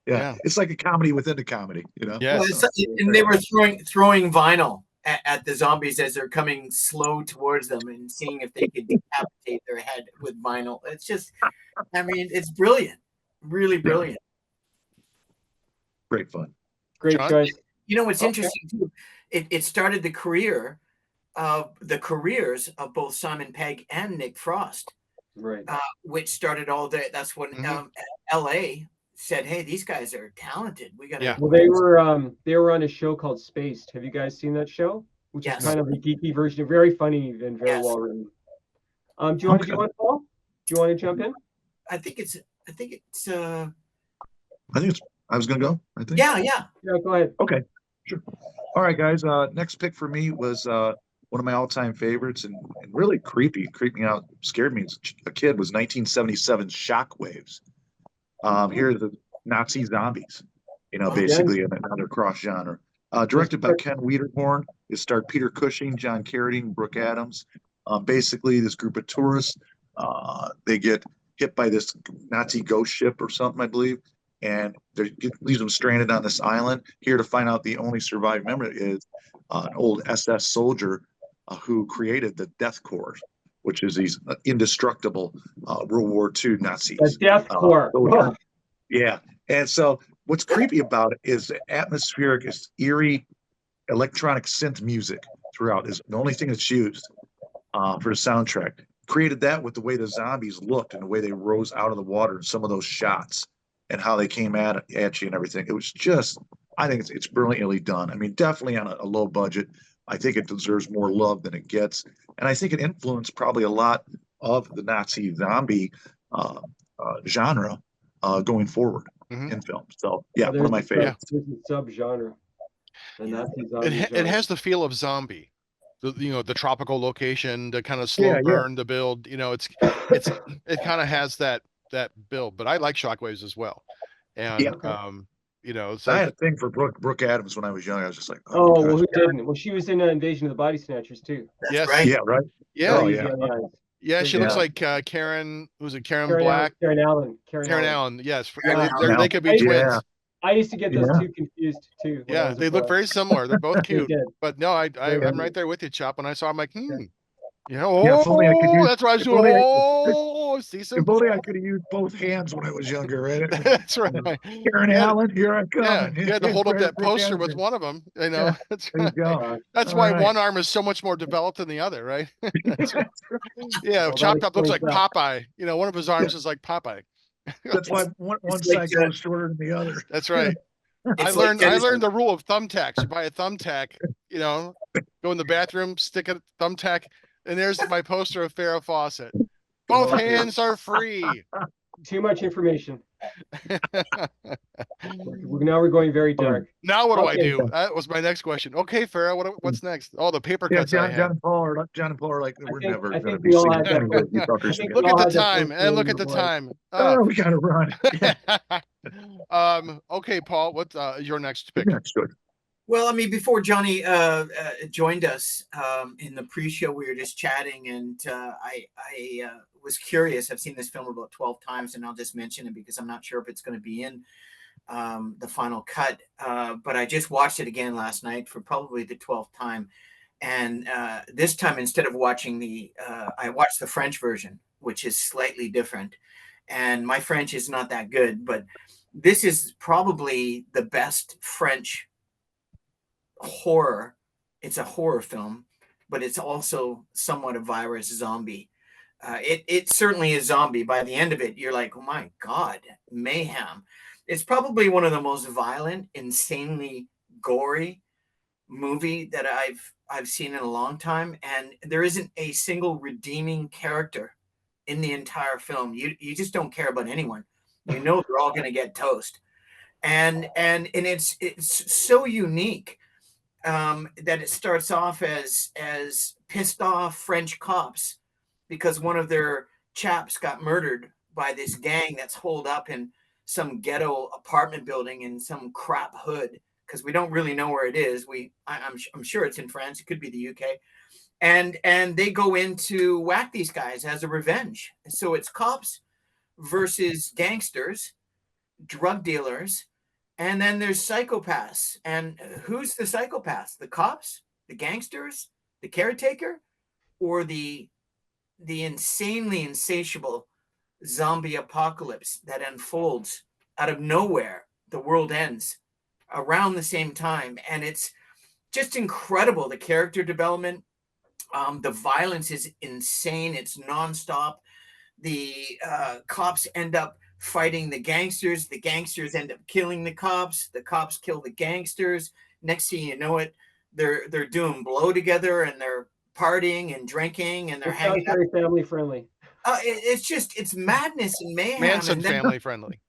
Yeah, Yeah. it's like a comedy within a comedy, Well, Yes. So, and they were throwing vinyl at the zombies as they're coming slow towards them and seeing if they could decapitate their head with vinyl. It's just, I mean, it's brilliant, really yeah, brilliant. great fun. Great John? choice. You know what's Okay. interesting too? It started the careers of both Simon Pegg and Nick Frost, Right. which started all the. That's when Mhm. L.A. said, "Hey, these guys are talented. We got to." Yeah. Well, they were on a show called Spaced. Have you guys seen that show? Which is Yes. kind of a geeky version, very funny and very Yes. well written. Do you want to do one, Paul? Do you want to jump in? I think it's. I think I was gonna go. I think. Yeah. Yeah, go ahead. Okay, sure. All right, guys. Next pick for me was one of my all-time favorites and really creeped me out, scared me as a kid. Was 1977's Shockwaves. Here are the Nazi zombies. Again, Basically another cross genre. this Directed by part- Ken Wiederhorn. It starred Peter Cushing, John Carradine, Brooke Adams. Basically, this group of tourists, they get hit by this Nazi ghost ship or something, I believe, and leaves them stranded on this island. Here to find out the only surviving member is an old SS soldier who created the Death Corps, which is these indestructible World War II Nazis. the Death Corps. soldiers. Yeah. And so what's creepy about it is the atmospheric, is eerie electronic synth music throughout is the only thing that's used for the soundtrack. Created that with the way the zombies looked and the way they rose out of the water and some of those shots and how they came at you and everything. It was just, I think it's brilliantly done. I mean, definitely on a low budget. I think it deserves more love than it gets. And I think it influenced probably a lot of the Nazi zombie uh, genre going forward Mhm. in film. So yeah, Well, one of my favorites. there's a subgenre, the Nazi It zombie it genre. has the feel of zombie. The tropical location, the kind of slow Yeah, yeah, burn, the build. It's it kind of has that build. But I like Shockwaves as well, yeah. and Okay. it's I like had a thing for Brooke Adams when I was young. I was just like, oh Oh, well, gosh. who didn't? Well, she was in Invasion of the Body Snatchers too. That's yes, right. Yeah, right. yeah, Oh Very yeah, young eyes. yeah. She Big looks yeah, eyes. like Karen. Who's it? Karen Karen Allen. Black. Karen Allen. Karen Karen Allen. Allen. Yes, Yeah. they could be I, yeah, twins. I used to get those yeah. two confused too when I Yeah, was a they look boy. very similar. They're both They cute. did. But no, Very I'm right cute. there with you, Chop. When I saw, I'm like, Yeah. Yeah, if only I could oh, use. that's what I was If doing. only Oh, see some. if only I could have used both hands when I was younger. Right? That's right. Karen You had, Allen, here I come, yeah, and you had to hold up that Brooke poster Adams. with one of them. Yeah, That's there you right. go. Uh, That's All why right. one arm is so much more developed than the other, right? That's right. Yeah, well, that Chop Top looks explains like that. Popeye. One of his arms is like Popeye. That's why It's one it's like side goes shorter than the other. That's right. it's like I Dennis. learned the rule of thumbtacks. You buy a thumbtack, you know, go in the bathroom, stick a thumbtack, and there's my poster of Farrah Fawcett. Both Okay. hands are free. Too much information. Now we're going very dark. Now what do I Okay. do? That was my next question. Okay, Farrah, what's next? Oh, the paper Yeah, cuts I John had. and Paul are like we're never I going to think be we all seen had that. anywhere. You I fuckers think again. we Look at all the had that time, first and look name at the before. time. Oh, we got to run. Okay, Paul, what's your next pick? Next, good. Well, I mean, before Johnny joined us in the pre-show, we were just chatting, and I was curious. I've seen this film about 12 times, and I'll just mention it because I'm not sure if it's going to be in the final cut. But I just watched it again last night for probably the 12th time, and this time instead of watching I watched the French version, which is slightly different. And my French is not that good, but this is probably the best French horror. It's a horror film, but it's also somewhat a virus zombie. It certainly is zombie. By the end of it, you're like, oh my god, mayhem. It's probably one of the most violent, insanely gory movie that I've seen in a long time, and there isn't a single redeeming character in the entire film. You just don't care about anyone. You know they're all going to get toast, and it's so unique that it starts off as pissed off French cops because one of their chaps got murdered by this gang that's holed up in some ghetto apartment building in some crap hood, because we don't really know where it is. I'm sure it's in France. It could be the UK. And they go in to whack these guys as a revenge. So it's cops versus gangsters, drug dealers, and then there's psychopaths. And who's the psychopaths? The cops, the gangsters, the caretaker, or the insanely insatiable zombie apocalypse that unfolds out of nowhere. The world ends around the same time, and it's just incredible. The character development, the violence is insane. It's nonstop. The cops end up fighting the gangsters. The gangsters end up killing the cops. The cops kill the gangsters. Next thing you know it, they're doing blow together and they're partying and drinking and they're It hanging sounds out. very family friendly. It's madness and mayhem. Manson And then family friendly.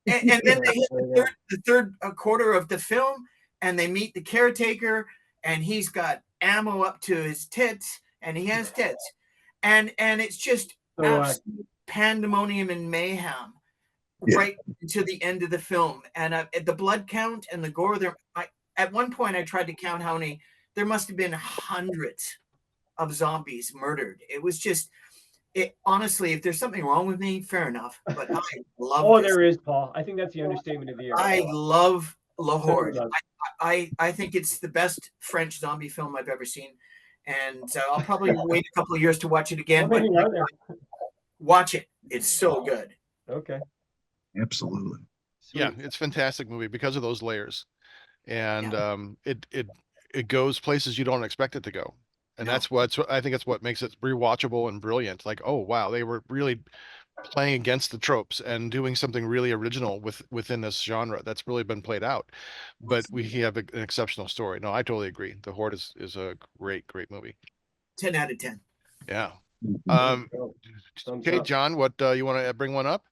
and then they hit the third quarter of the film and they meet the caretaker and he's got ammo up to his tits and he has tits. And it's just absolute pandemonium and mayhem right to the end of the film. And the blood count and the gore there. At one point I tried to count how many. There must have been hundreds of zombies murdered. It was just honestly, if there's something wrong with me, fair enough. But I love this. There is, Paul. I think that's the understatement of the year. I love La Horde. So I think it's the best French zombie film I've ever seen. And I'll probably wait a couple of years to watch it again. But watch it. It's so good. Okay. Absolutely. Sweet. Yeah, it's a fantastic movie because of those layers. And it goes places you don't expect it to go. And I think that's what makes it rewatchable and brilliant. Like, oh wow, they were really playing against the tropes and doing something really original within this genre that's really been played out. But we have an exceptional story. No, I totally agree. The Horde is a great movie. 10 out of 10. Yeah. Thumbs Okay, up. John, what you want to bring one up?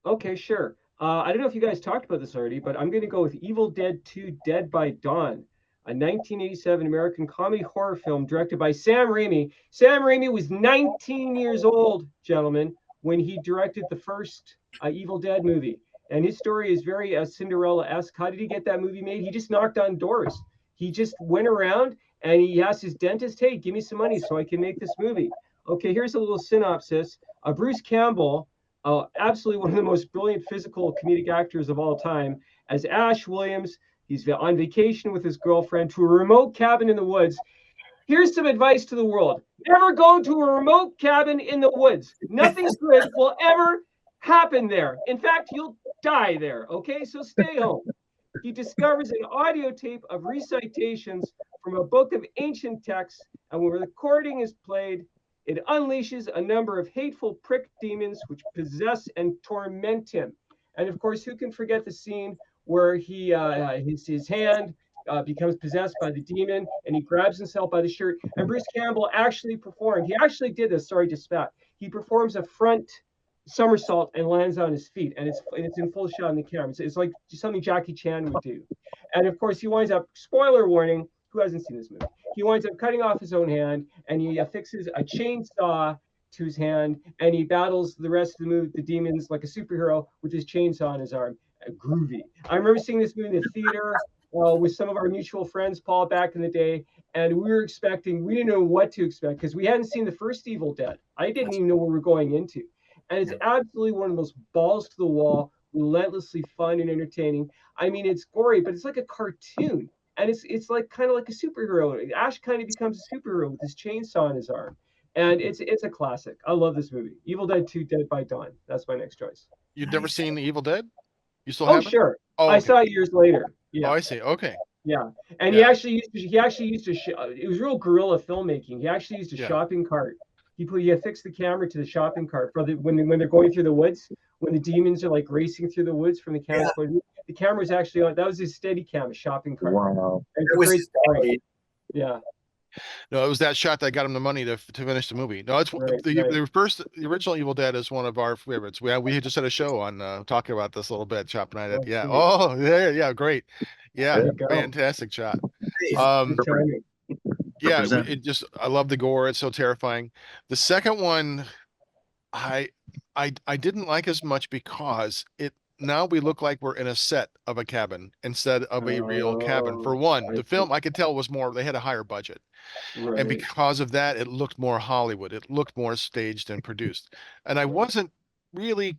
Okay, sure. I don't know if you guys talked about this already, but I'm going to go with Evil Dead 2: Dead by Dawn, a 1987 American comedy horror film directed by Sam Raimi. Sam Raimi was 19 years old, gentlemen, when he directed the first Evil Dead movie. And his story is very Cinderella-esque. How did he get that movie made? He just knocked on doors. He just went around and he asked his dentist, hey, give me some money so I can make this movie. Okay, here's a little synopsis. Bruce Campbell, absolutely one of the most brilliant physical comedic actors of all time, as Ash Williams. He's on vacation with his girlfriend to a remote cabin in the woods. Here's some advice to the world. Never go to a remote cabin in the woods. Nothing good will ever happen there. In fact, you'll die there, okay? So stay home. He discovers an audio tape of recitations from a book of ancient texts, and when the recording is played, it unleashes a number of hateful prick demons which possess and torment him. And of course, who can forget the scene where his hand becomes possessed by the demon and he grabs himself by the shirt. And Bruce Campbell actually performed. He actually did this. Sorry to spat. He performs a front somersault and lands on his feet, and it's in full shot on the camera. It's like something Jackie Chan would do. And of course, he winds up. Spoiler warning: who hasn't seen this movie? He winds up cutting off his own hand, and he affixes a chainsaw to his hand, and he battles the rest of the movie, the demons, like a superhero with his chainsaw on his arm. Groovy. I remember seeing this movie in the theater with some of our mutual friends, Paul, back in the day, and we didn't know what to expect because we hadn't seen the first Evil Dead. I didn't even know what we were going into. And it's absolutely one of those balls to the wall, relentlessly fun and entertaining. I mean, it's gory, but it's like a cartoon. And it's like kind of like a superhero. Ash kind of becomes a superhero with his chainsaw in his arm. And it's a classic. I love this movie. Evil Dead 2: Dead by Dawn. That's my next choice. You've never seen The Evil Dead? You still Oh, haven't? sure. Oh, I okay. saw it years later. Yeah. Oh, I see. Okay. Yeah, and Yeah. he actually used to. It was real guerrilla filmmaking. He actually used a shopping cart. He affixed the camera to the shopping cart for when they're going through the woods, when the demons are like racing through the woods from the camera's point of view. The camera was actually on. That was his steady cam, a shopping cart. Wow. It's a great story. Yeah. No, it was that shot that got him the money to finish the movie. No, it's the original Evil Dead is one of our favorites. We just had a show on talking about this a little bit, Chop and I did. Yeah. Oh, yeah, great. Yeah, fantastic shot. Yeah, I love the gore. It's so terrifying. The second one, I I didn't like as much because it now we look like we're in a set of a cabin instead of a real cabin. For Oh, one, I the see. film I could tell was more, they had a higher budget. And Right. because of that, it looked more Hollywood. It looked more staged and produced. And I wasn't really,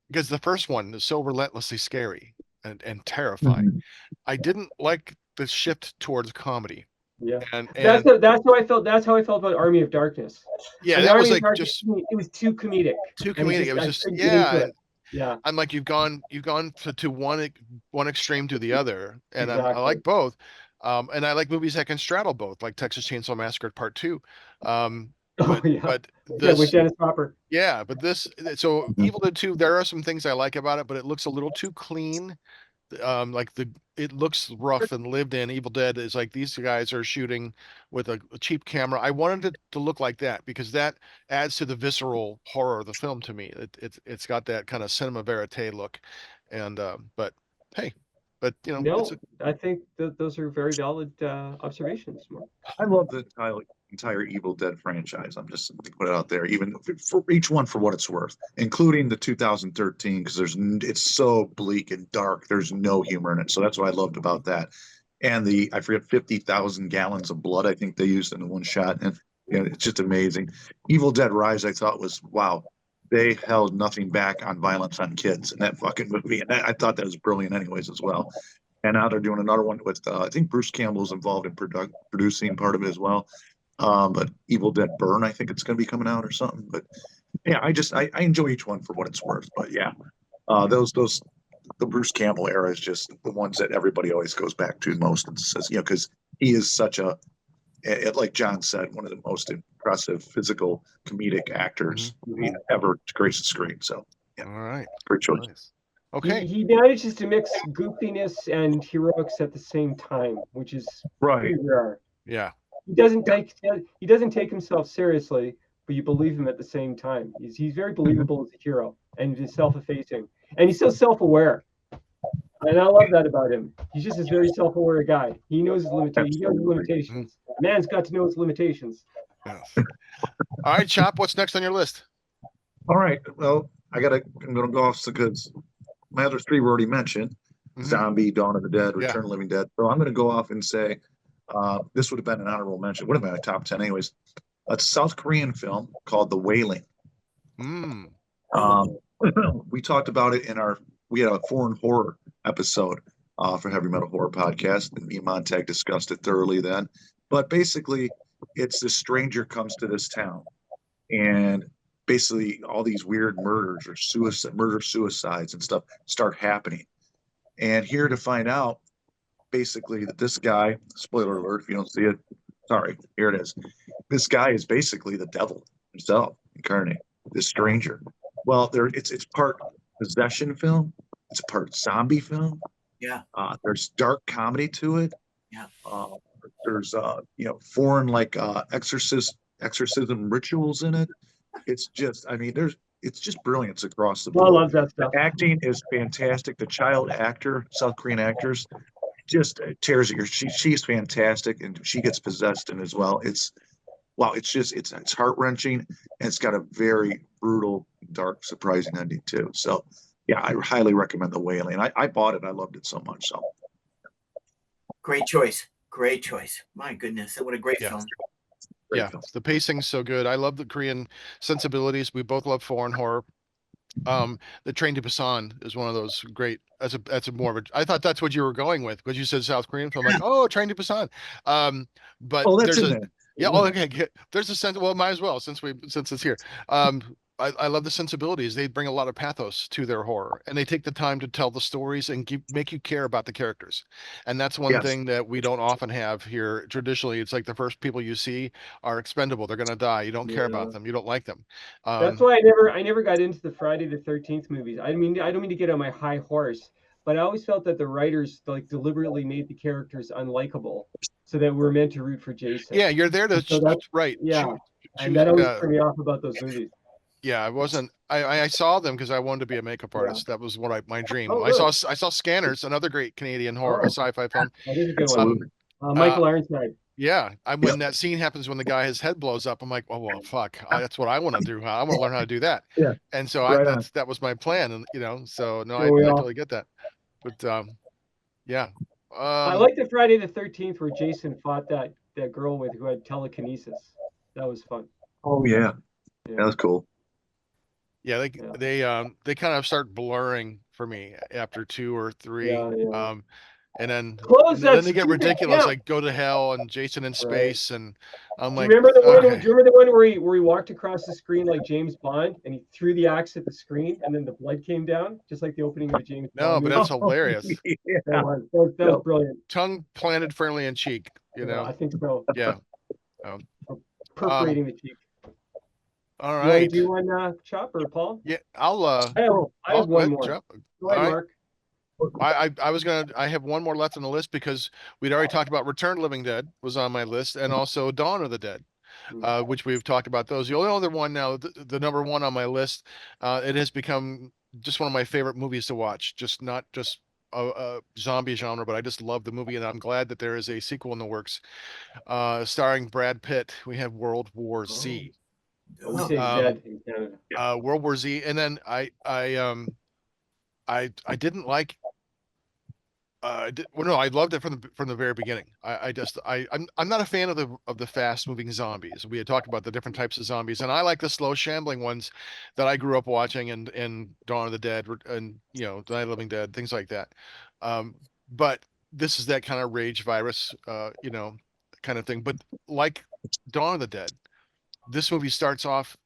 because the first one is so relentlessly scary and terrifying. Mhm. I didn't like the shift towards comedy. Yeah. And That's how I felt. That's how I felt about Army of Darkness. yeah, In that was Army of like Darkness, just it was too comedic, too and comedic. It was I just, couldn't get yeah, into it. and Yeah, I'm like, you've gone to one extreme to the other, and I exactly. like both. And I like movies that can straddle both, like Texas Chainsaw Massacre Part Two. Um, Oh but yeah, but yeah, with this, Dennis Hopper. yeah, but this, so Mhm. Evil Dead 2, there are some things I like about it, but it looks a little too clean. Like it looks rough and lived in. Evil Dead is like these guys are shooting with a cheap camera. I wanted it to look like that because that adds to the visceral horror of the film to me. It's got that kind of cinema verite look, and but hey, but it's No, a I think those are very valid observations, Mark. I love the entire Evil Dead franchise. I'm just to put it out there, even for each one for what it's worth, including the 2013, because it's so bleak and dark. There's no humor in it, so that's what I loved about that. And the I forget 50,000 gallons of blood I think they used in the one shot, and yeah, it's just amazing. Evil Dead Rise I thought was wow. They held nothing back on violence on kids in that fucking movie, and I thought that was brilliant, anyways, as well. And now they're doing another one with I think Bruce Campbell is involved in producing part of it as well. But Evil Dead Burn, I think it's going to be coming out or something. But yeah, I enjoy each one for what it's worth. But yeah, those the Bruce Campbell era is just the ones that everybody always goes back to most and says, because he is such like John said, one of the most impressive physical comedic actors Mhm. ever to grace the screen. So yeah, all right. great choice. Nice. Okay. He manages to mix goofiness and heroics at the same time, which is Right. pretty rare. Yeah. Yeah. He doesn't take himself seriously, but you believe him at the same time. He's very Mhm. believable as a hero, and he's self-effacing, and he's so self-aware. And I love that about him. He's just this very self-aware guy. He knows his limitations. He knows his Absolutely. Mhm. limitations. A man's got to know his limitations. Yes. All right, Chop. What's next on your list? All right. Well, I'm gonna go off because my other three were already mentioned: Hmm. Zombie, Dawn of the Dead, Yeah. Return of the Living Dead. So I'm gonna go off and say this would have been an honorable mention. Would have been a top 10 anyways. A South Korean film called The Wailing. Mm. Um, we talked about it we had a foreign horror episode for Heavy Metal Horror Podcast, and me and Montag discussed it thoroughly then. But basically, it's this stranger comes to this town, and basically all these weird murders or suicides and stuff start happening. And here to find out, basically, that this guy, spoiler alert, if you don't see it, sorry, here it is. This guy is basically the devil himself incarnate, this stranger. Well, it's part possession film, it's part zombie film. Yeah. There's dark comedy to it. Yeah. Uh, there's foreign like exorcism rituals in it. It's just, I mean, it's just brilliance across the Well, I board. love that The stuff. acting is fantastic. The child actor, South Korean actors, just tears at your. She's fantastic, and she gets possessed in as well. It's wow. It's just it's heart wrenching, and it's got a very brutal, dark, surprising ending too. So yeah, I highly recommend The Wailing. I bought it. I loved it so much. So Great choice. Great choice. My goodness. What a great Yeah. film. great Yeah. film. The pacing's so good. I love the Korean sensibilities. We both love foreign horror. The Train to Busan is one of those great. That's a more of a. I thought that's what you were going with because you said South Korean film. Like, oh, Train to Busan. But Oh, that's there's in a, there. yeah. Oh, okay. There's a sense. Well, might as well since it's here. Um, I love the sensibilities. They bring a lot of pathos to their horror, and they take the time to tell the stories and make you care about the characters. And that's one Yes. thing that we don't often have here. Traditionally, it's like the first people you see are expendable. They're going to die. You don't care about Yeah. them. You don't like them. That's Um, why I never got into the Friday the 13th movies. I don't mean to get on my high horse, but I always felt that the writers like deliberately made the characters unlikable so that we're meant to root for Jason. Yeah, you're there to And so that right. yeah, and Choose. that always turned me off about those movies. Yeah. I wasn't. I saw them because I wanted to be a makeup Yeah. artist. That was what my dream. Oh, really? I saw Scanners, another great Canadian horror, Oh, sci-fi film. that is a good one. Um. Absolutely. Uh. Michael Ironside. Yeah, Yep. when that scene happens when the guy his head blows up, I'm like, oh well, fuck, that's what I want to do. I want to learn how to do that. Yeah. And so Right on. that was my plan, and so no, I Oh, yeah. totally get that. But yeah, I like the Friday the 13th where Jason fought that girl who had telekinesis. That was fun. Oh yeah, Yeah. that was cool. yeah, Yeah. they kind of start blurring for me after two or three. Yeah. And then Close that they get stupid ridiculous, camp. like Go to Hell and Jason in Right. space, and I'm Do you like, remember the one? okay, Do you remember the one where he walked across the screen like James Bond and he threw the axe at the screen and then the blood came down, just like the opening of a James no, Bond but movie? that's hilarious. Yeah. That was brilliant. Tongue planted firmly in cheek, I think so. yeah. Um, Perforating the cheek. all You want to right, do one, Chop or Paul? yeah, I'll I have Paul, go one ahead, more. jump. Go All ahead, right. Mark. I have one more left on the list because we'd already talked about Return of the Living Dead was on my list, and also Dawn of the Dead, which we've talked about those. The only other one now, the number one on my list, it has become just one of my favorite movies to watch. Just not just a zombie genre, but I just love the movie, and I'm glad that there is a sequel in the works, starring Brad Pitt. We have World War Z. We say Um, Zed in Canada. World War Z, and then I didn't like well, no, I loved it from the very beginning. I'm not a fan of the fast moving zombies. We had talked about the different types of zombies, and I like the slow shambling ones that I grew up watching, and Dawn of the Dead, and The Night of the Living Dead, things like that. But this is that kind of rage virus, kind of thing. But like Dawn of the Dead, this movie starts off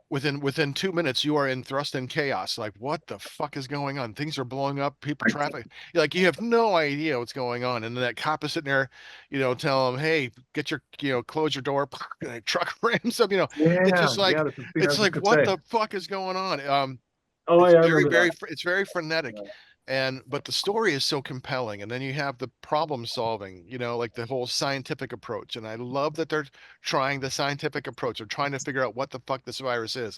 within 2 minutes you are in thrust in chaos, like what the fuck is going on, things are blowing up, people, traffic, like you have no idea what's going on, and then that cop is sitting there, tell them, hey, get your, close your door, and a truck rams up, it's Yeah, just yeah, like, that's the thing I it's was just like, gonna what say. the fuck is going on? Oh, It's yeah, I very, remember that. it's very frenetic. But the story is so compelling, and then you have the problem solving, like the whole scientific approach. And I love that they're trying the scientific approach. They're trying to figure out what the fuck this virus is,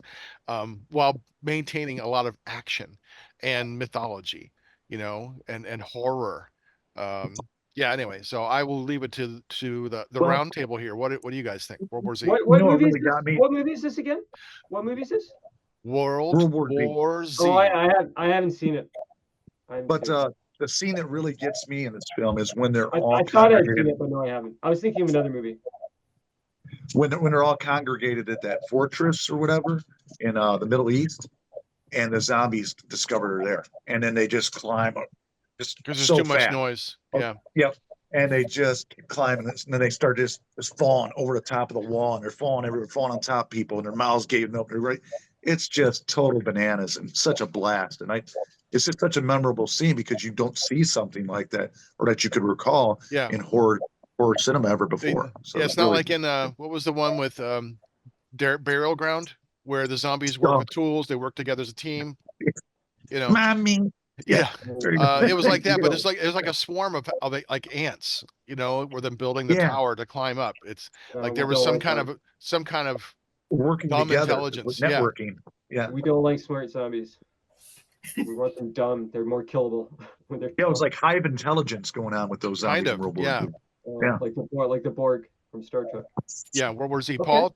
while maintaining a lot of action and mythology, and horror. Yeah. Anyway, so I will leave it to the Well, round table here. What do you guys think? World War Z. you know what really got me? What movie is this again? What movie is this? World World War Z. War Z. Oh, I haven't seen it. But the scene that really gets me in this film is when they're all I thought I'd seen congregated. it, but no, I haven't. I was thinking of another movie. When they're all congregated at that fortress or whatever in the Middle East, and the zombies discovered her there, and then they just climb up, just Because there's so too much fast. noise. Oh, Yeah. yep. And they just keep climbing, and then they start just falling over the top of the wall, and they're falling everywhere, falling on top of people, and their mouths gaping open. Right, it's just total bananas and such a blast. And it's just such a memorable scene because you don't see something like that, or that you could recall Yeah. in horror cinema ever before. So yeah, it's not like in what was the one with Burial Ground, where the zombies work with tools, they work together as a team, mommy. Yeah, Yeah. there you go. It was like There that, you but go. it was like a swarm of like ants, where them building the Yeah, tower to climb up. It's like We there was don't like them. some kind of working dumb together, intelligence. Yeah. networking. Yeah, We don't like smart zombies. We want them dumb. They're more killable when they're yeah. It was dumb. like hive intelligence going on with those Kind zombies in of. World War Yeah. II. Yeah. Like the Borg from Star Trek. Yeah. World War Z. Okay. Paul,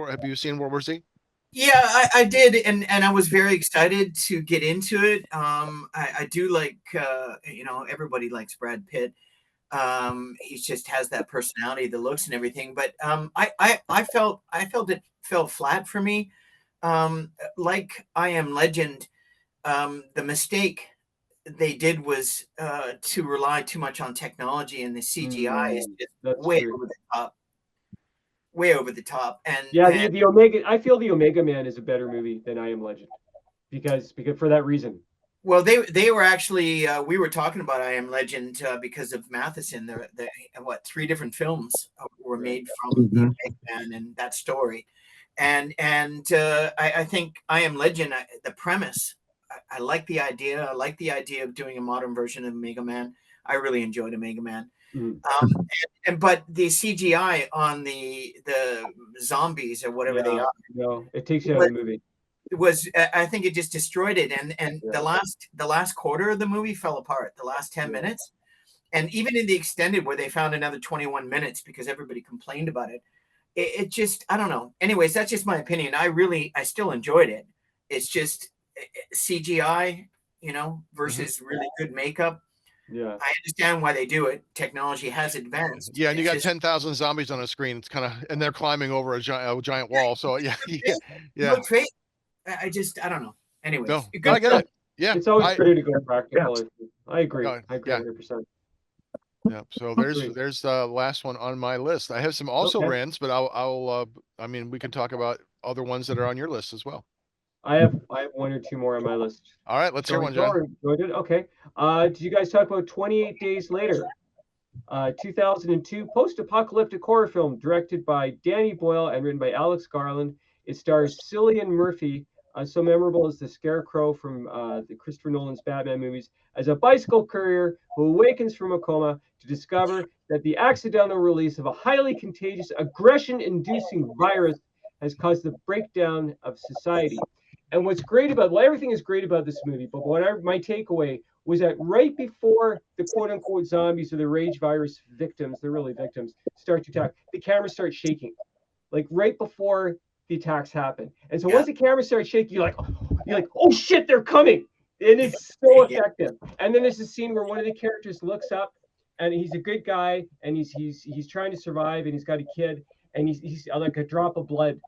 have you seen World War Z? Yeah, I did, and I was very excited to get into it. I do like, everybody likes Brad Pitt. He just has that personality, the looks, and everything. But I felt it fell flat for me. Like I Am Legend, the mistake they did was to rely too much on technology, and the CGI is just That's way true. over the top, way over the top. And Yeah, the Omega. I feel the Omega Man is a better movie than I Am Legend, because for that reason. well, they were actually we were talking about I Am Legend because of Matheson. The what 3 different films were made from the Mhm. Omega Man and that story, and I think I Am Legend, the premise. I like the idea. I like the idea of doing a modern version of Mega Man. I really enjoyed Omega Man. Mm. But the CGI on the zombies or whatever they are No, it takes you out of the movie. was I think it just destroyed it, and Yeah. the last quarter of the movie fell apart. The last 10 minutes, And even in the extended where they found another 21 minutes because everybody complained about it, it just, I don't know. Anyways, that's just my opinion. I still enjoyed it. It's just CGI, versus really good makeup. Yeah. I understand why they do it. Technology has advanced. Yeah, and you It's got just 10,000 zombies on a screen. It's kind of, and they're climbing over a giant wall. So yeah, yeah, it yeah. looks fake. I don't know. Anyways, No, good I get film. it. Yeah, It's always better to go Yes. practical. I agree. no, I agree yeah, 100%. yeah. So Great. there's the last one on my list. I have some also Okay. rans, but I mean, we can talk about other ones that are on your list as well. I have one or two more on my list. All right, let's hear Shall we one, go John. or do I do it? Okay. Did you guys talk about 28 Days Later? 2002 post-apocalyptic horror film directed by Danny Boyle and written by Alex Garland. It stars Cillian Murphy, so memorable as the Scarecrow from the Christopher Nolan's Batman movies, as a bicycle courier who awakens from a coma to discover that the accidental release of a highly contagious, aggression-inducing virus has caused the breakdown of society. And what's great about, well, everything is great about this movie, but whatever my takeaway was that right before the quote unquote zombies or the rage virus victims, they're really victims, start to attack, the camera starts shaking. Like right before the attacks happen. And so Yeah. once the camera starts shaking, you're like, oh shit, they're coming. And it's so Yeah. effective. And then there's a scene where one of the characters looks up and he's a good guy and he's trying to survive and he's got a kid and he's like a drop of blood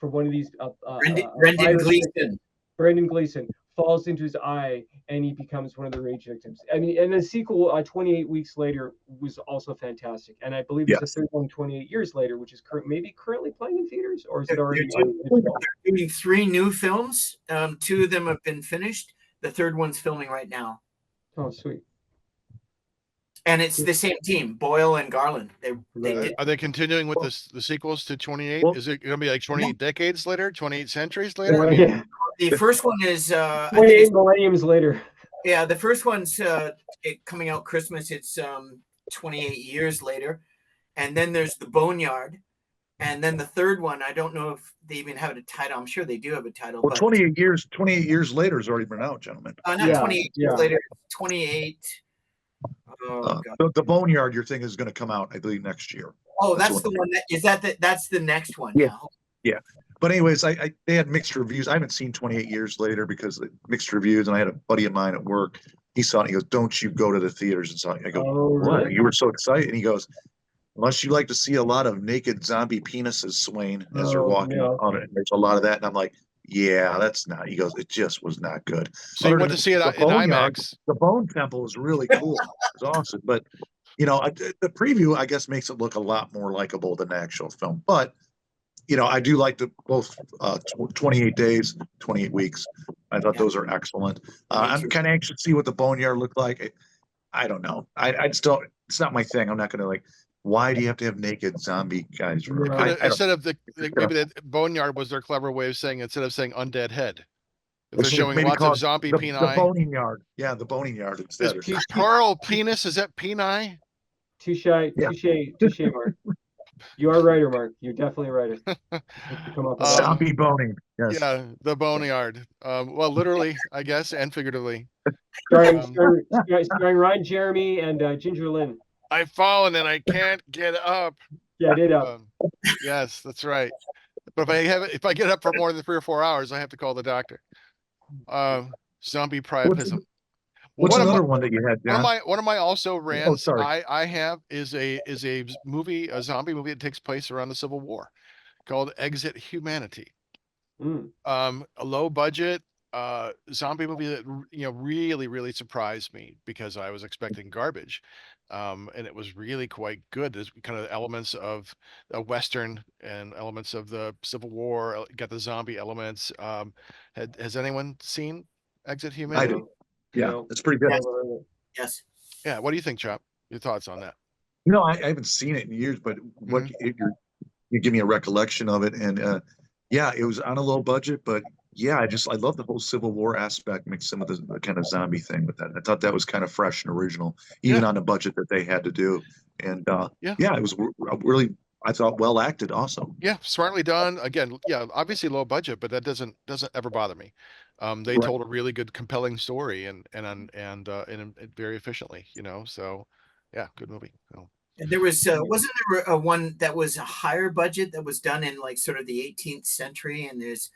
for one of these Brendan virus victims. Gleeson. Brendan Gleeson falls into his eye and he becomes one of the rage victims. I mean, and the sequel, 28 Weeks Later, was also fantastic. And I believe there's a Yes. third one, 28 Years Later, which is maybe currently playing in theaters, or is it They're already doing, on digital? they're doing 3 new films. 2 of them have been finished. The third one's filming right now. Oh, sweet. And it's the same team, Boyle and Garland. They Right. did. Are they continuing with Well- the sequels to 28? Well- Is it going to be like 28 decades later, 28 centuries later? I mean, Yeah, The first one is I think 28 it's millenniums later. yeah, the first one's coming out Christmas. It's 28 years later. And then there's the Boneyard. And then the third one, I don't know if they even have a title. I'm sure they do have a title, Well, but 28 years later has already been out, gentlemen. not Yeah, 28 yeah. years later, 28. Oh god. The Boneyard, your thing is going to come out, I believe, next year. Oh, That's that's the the one that's the next one. Yeah. Yeah. Yeah. But anyways, they had mixed reviews. I haven't seen 28 years later because of mixed reviews. And I had a buddy of mine at work. He saw it. He goes, "Don't you go to the theaters and saw it." I go, Oh, "What? really? You were so excited?" And he goes, "Unless you like to see a lot of naked zombie penises swaying as they're Oh, walking no. on it. There's a lot of that." And I'm like, "Yeah, that's not." He goes, "It just was not good." so you Other went than to see it the in Boneyard, IMAX. the Bone Temple was really cool. It was awesome. But the preview, I guess, makes it look a lot more likable than the actual film. But I do like the both 28 days, 28 weeks. I thought Yeah. those are excellent. Me I'm too. kind of anxious to see what the Boneyard looked like. I don't know. I just don't. It's not my thing. I'm not going to like. Why do you have to have naked zombie guys? No. I don't. Instead of maybe Yeah. the Boneyard was their clever way of saying, instead of saying undead head. If They they're should showing maybe lots call of it zombie the peni, boning yard. Yeah, the boning yard is instead. pearl penis, is that peni? Touche, Yeah. touche, Mark. You are a writer, Mark. You're definitely a writer. To come up with that. Zombie boning. Yes. Yeah, the boneyard. Well, literally, I guess, and figuratively. Starring, Um, starring Ryan Jeremy and Ginger Lynn. I've fallen and I can't get up. Yeah, I did. Yes, that's right. But if I get up for more than 3 or 4 hours, I have to call the doctor. Zombie What's priapism. Well, what's another one that you had, John? one of my also Oh, rants sorry. I have is a movie, a zombie movie that takes place around the Civil War called Exit Humanity. Mm. A low budget zombie movie that really surprised me because I was expecting garbage. And it was really quite good. There's kind of elements of a Western and elements of the Civil War, got the zombie elements. Has anyone seen Exit I Humanity? do. Yeah, No. it's pretty good. Yes. Yes. Yeah, what do you think, Chop? Your thoughts on that? I haven't seen it in years, but what Mm-hmm. you give me a recollection of it, and yeah, it was on a low budget, but yeah, I love the whole Civil War aspect, mixed in with the kind of zombie thing with that. I thought that was kind of fresh and original, even Yeah. on the budget that they had to do, and Yeah. yeah, it was really, I thought, well acted, awesome. Yeah, smartly done. Again, yeah, obviously low budget, but that doesn't ever bother me. They Right. told a really good, compelling story and very efficiently, so Yeah, good movie. Oh. And there was wasn't there a one that was a higher budget that was done in like sort of the 18th century, and there's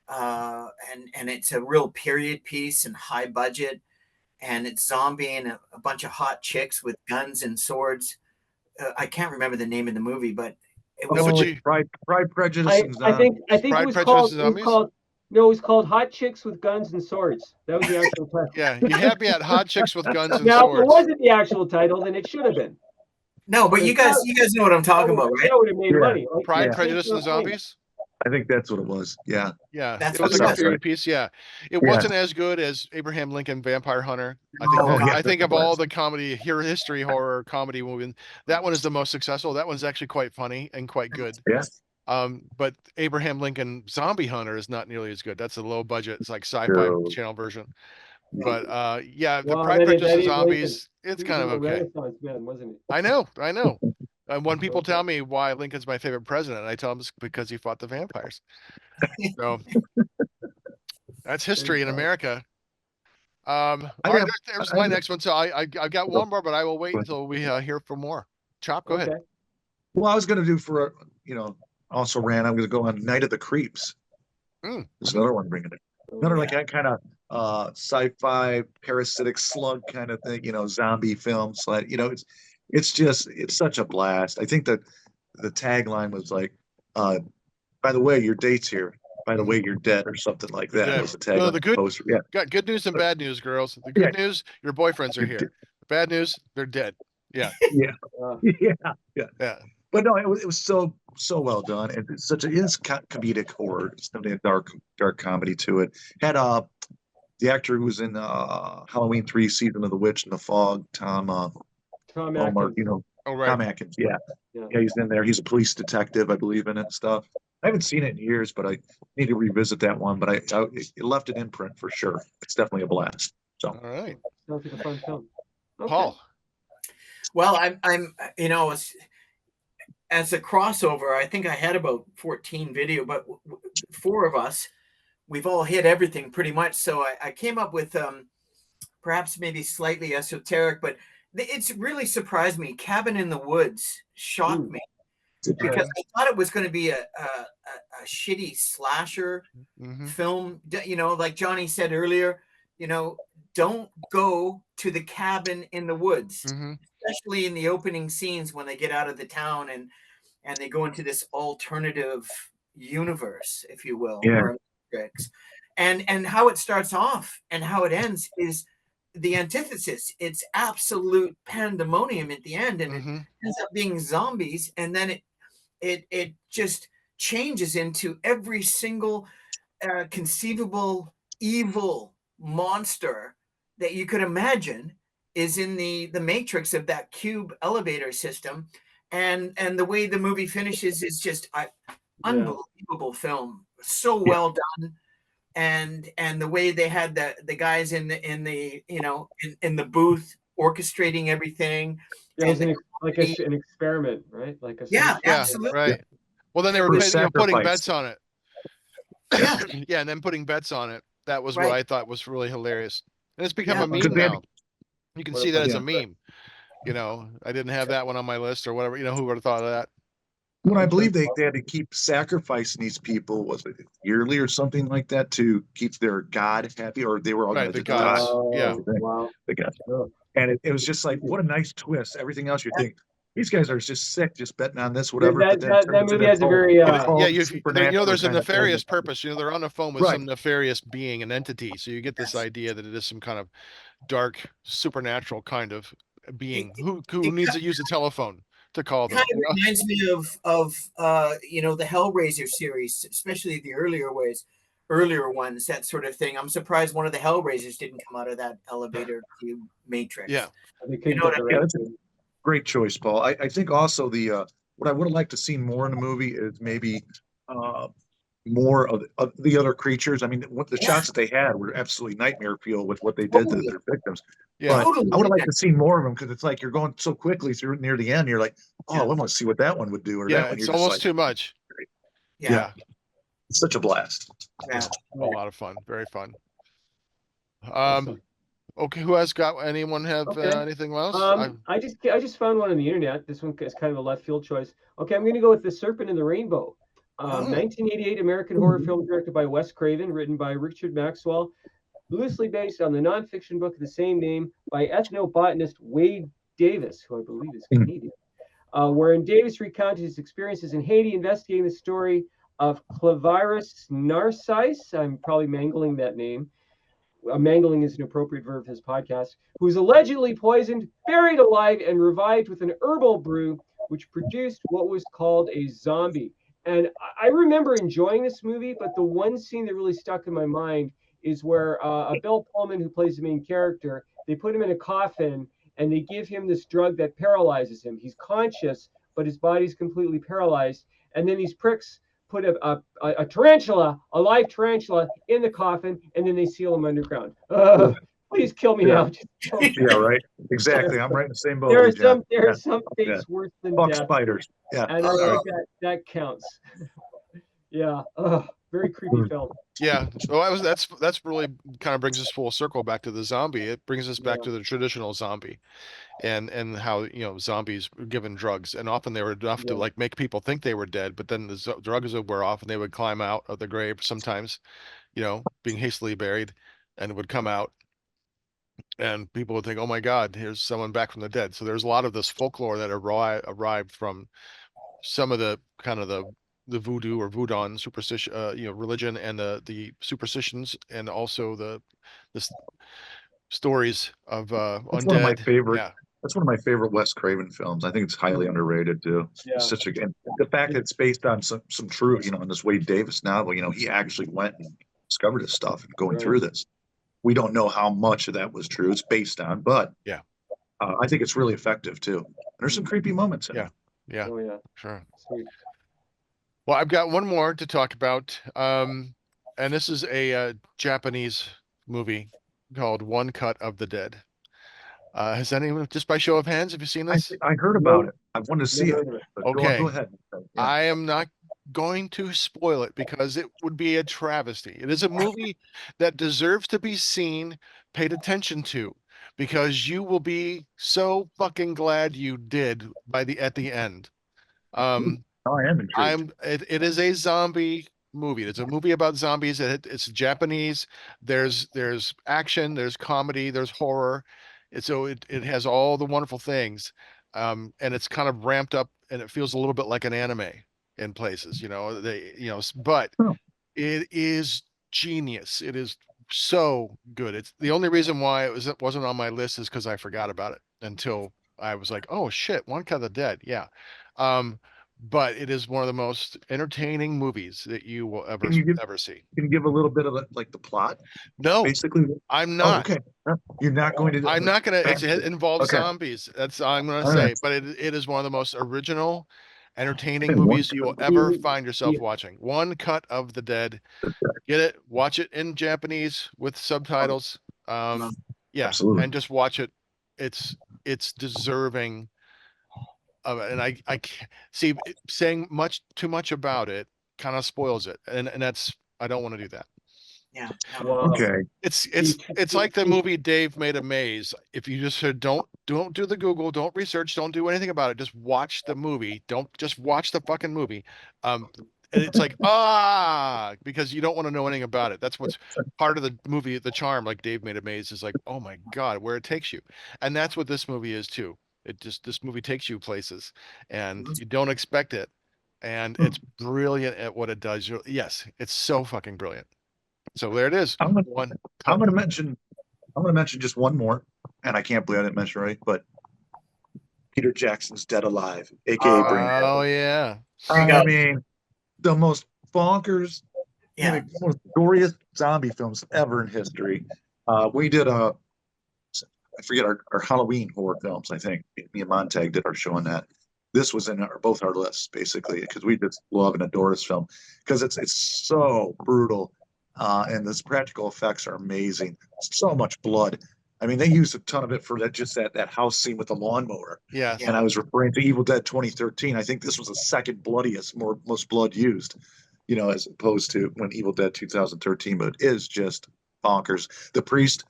and it's a real period piece and high budget, and it's zombie and a bunch of hot chicks with guns and swords. I can't remember the name of the movie, but it was No, but Oh, you Pride, Prejudice, and I think Pride, Prejudice, and Zombies. no, it was called Hot Chicks with Guns and Swords. That was the actual title. Yeah, you had me at hot chicks with guns and Now, if it swords. wasn't the actual title, then it should have been. no, but you guys know what I'm talking about, right? That would have made Yeah. money. Like, Pride, Yeah. Prejudice, and Zombies. I think that's what it was. Yeah. Yeah, That's it what was it like a was. period piece. Yeah, it Yeah. wasn't as good as Abraham Lincoln Vampire Hunter. I think Oh, yeah. I think of all the comedy history horror comedy movies, that one is the most successful. That one's actually quite funny and quite good. Yeah. But Abraham Lincoln Zombie Hunter is not nearly as good. That's a low budget. It's like sci-fi No. channel version. But yeah, the Well, Pride, that Prejudice, and is Lincoln. Zombies, it's He was kind of a okay. Renaissance man, wasn't he? I know. And when people tell me why Lincoln's my favorite president, I tell them it's because he fought the vampires. So that's history in America. All right, there's my next one. So I've got one more, but I will wait until we hear from more. Chop, go ahead. Well, I was going to do also ran. I'm going to go on Night of the Creeps. There's another one bringing it. Another like that kind of sci-fi parasitic slug kind of thing. Zombie films. Like it's such a blast. I think that the tagline was like, "By the way, your date's here. By the way, you're dead," or something like that. Dead. Was the tagline. No, the good poster. Yeah. got good news and bad news, girls. The good news, your boyfriends are here. The bad news, they're dead. Yeah. Yeah. Yeah. But no, it was so well done, and it's comedic horror. It's definitely a dark comedy to it. Had the actor who was in Halloween 3, Season of the Witch and the Fog, Tom Tom Omar, Atkins. Oh, right. Tom Atkins. Yeah, he's in there. He's a police detective, I believe, in it and stuff. I haven't seen it in years, but I need to revisit that one. But it left an imprint for sure. It's definitely a blast. So, all right, sounds like a fun film. Okay. Paul. Well, I'm as a crossover, I think I had about 14 video, but four of us, we've all hit everything pretty much. So I came up with perhaps maybe slightly esoteric, but it's really surprised me. Cabin in the Woods shocked me because I thought it was going to be a shitty slasher film. Like Johnny said earlier, don't go to the cabin in the woods, especially in the opening scenes when they get out of the town and they go into this alternative universe, if you will, or matrix. And how it starts off and how it ends is the antithesis. It's absolute pandemonium at the end, and it ends up being zombies, and then it just changes into every single conceivable evil monster that you could imagine is in the matrix of that cube elevator system, and the way the movie finishes is just unbelievable film, so well done. And the way they had the guys in the booth orchestrating everything. Yeah, it was like an experiment, right? Like a absolutely right. Well, then they were putting bets on it. Yeah, and then putting bets on it. That was what I thought was really hilarious. And it's become a meme now. You can see that as a meme. I didn't have that one on my list or whatever. Who would have thought of that? Well, I believe they had to keep sacrificing these people, was it yearly or something like that, to keep their god happy, or they were all going to die. Wow. The gods. And it was just like, what a nice twist. Everything else you think, these guys are just sick, just betting on this, whatever. That movie has a very there's a nefarious purpose. They're on the phone with some nefarious being, an entity. So you get this idea that it is some kind of dark, supernatural kind of being who needs to use a telephone to call them. Kind of reminds me of the Hellraiser series, especially the earlier ones, that sort of thing. I'm surprised one of the Hellraisers didn't come out of that elevator cube matrix. Yeah, that's a great choice, Paul. I think also what I would have liked to see more in the movie is maybe more of the other creatures. I mean, what the shots that they had were absolutely nightmare fuel with what they did to their victims. Yeah, but I would have liked to see more of them, because it's like you're going so quickly through near the end. You're like, I want to see what that one would do, or that one. It's almost too much. Yeah, it's such a blast. Yeah, a lot of fun, very fun. Okay, who has got anyone have Okay. anything else? I just found one on the internet. This one is kind of a left field choice. Okay, I'm going to go with The Serpent and the Rainbow. Oh, 1988 American horror film directed by Wes Craven, written by Richard Maxwell, loosely based on the nonfiction book of the same name by ethnobotanist Wade Davis, who I believe is Canadian, wherein Davis recounted his experiences in Haiti, investigating the story of Clavirus Narcisse. I'm probably mangling that name. Mangling is an appropriate verb for this podcast, who was allegedly poisoned, buried alive, and revived with an herbal brew, which produced what was called a zombie. And I remember enjoying this movie, but the one scene that really stuck in my mind is where a Bill Pullman, who plays the main character, they put him in a coffin and they give him this drug that paralyzes him. He's conscious, but his body's completely paralyzed. And then these pricks put a tarantula, a live tarantula, in the coffin, and then they seal him underground. Please kill me Yeah. now. Just kill me. Yeah, right. Exactly. I'm right in the same boat There with are you, John. some Yeah. fates worse than Fuck death, spiders. Yeah. and I all right. think that counts. Yeah. Very creepy film. Yeah. Well, that's really kind of brings us full circle back to the zombie. It brings us back Yeah. to the traditional zombie, and how zombies were given drugs, and often they were enough to Yeah. like make people think they were dead, but then the drugs would wear off, and they would climb out of the grave sometimes, being hastily buried, and would come out, and people would think, "Oh my God, here's someone back from the dead." So there's a lot of this folklore that arrived from some of the kind of the voodoo or voodoo superstition, religion, and the superstitions, and also the stories of That's one of my undead. favorite. Yeah, That's one of my favorite Wes Craven films. I think it's highly underrated too. It's Yeah. such a and the fact that it's based on some true, in this Wade Davis novel. He actually went and discovered his stuff and going Right. through this. We don't know how much of that was true. It's based on, but yeah, I think it's really effective too. There's some creepy moments in it. yeah, yeah, Oh yeah. sure. Sweet. Well, I've got one more to talk about, and this is a Japanese movie called One Cut of the Dead. Has anyone, just by show of hands, have you seen I this? I heard about No, it. I wanted to see never it. heard of it. But go on, go Okay, ahead. Yeah. I am not going to spoil it because it would be a travesty. It is a movie that deserves to be seen, paid attention to, because you will be so fucking glad you did at the end. Um, Oh, I am intrigued. it is a zombie movie. It's a movie about zombies. It's Japanese. There's action, there's comedy, there's horror. It has all the wonderful things. And it's kind of ramped up, and it feels a little bit like an anime in places, but Oh, it is genius. It is so good. It's the only reason why it wasn't on my list is because I forgot about it until I was like, oh shit, One Cut of the Dead. Yeah. Um, but it is one of the most entertaining movies that you will ever can you give ever see. can you give a little bit of the plot, No, basically? I'm Oh, not. okay. You're not going to. I'm not gonna. It involves Okay. zombies. That's all I'm gonna All right. say. But it is one of the most original, entertaining Hey, one movies you will cut. ever find yourself Yeah. watching. One Cut of the Dead. Get it, watch it in Japanese with subtitles. Yeah, Absolutely. and just watch it. It's deserving of it. And I can't see saying too much about it kind of spoils it. And that's, I don't want to do that. Yeah. No. Wow. Okay. It's See, it's it's like the movie Dave Made a Maze. If you just said don't do the Google, don't research, don't do anything about it. Just watch the movie. Don't just watch the fucking movie. And it's like because you don't want to know anything about it. That's what's part of the movie, the charm. Like Dave Made a Maze is like, oh my God, where it takes you, and that's what this movie is too. This movie takes you places, and you don't expect it, and it's brilliant at what it does. Yes, it's so fucking brilliant. So there it is. I'm gonna One I'm cut gonna of it. mention I'm gonna mention just one more, and I can't believe I didn't mention it right, but Peter Jackson's Dead Alive, aka Brain. Oh yeah. There you I go. mean, the most bonkers, Yeah. most glorious zombie films ever in history. We did I forget our Halloween horror films. I think me and Montag did our show on that. This was in both our lists basically because we just love and adore this film because it's so brutal, and this practical effects are amazing. So much blood. I mean, they used a ton of it for that house scene with the lawnmower. Yes. And Yeah. I was referring to Evil Dead 2013. I think this was the second bloodiest, most blood used, as opposed to when Evil Dead 2013. But it is just bonkers. The priest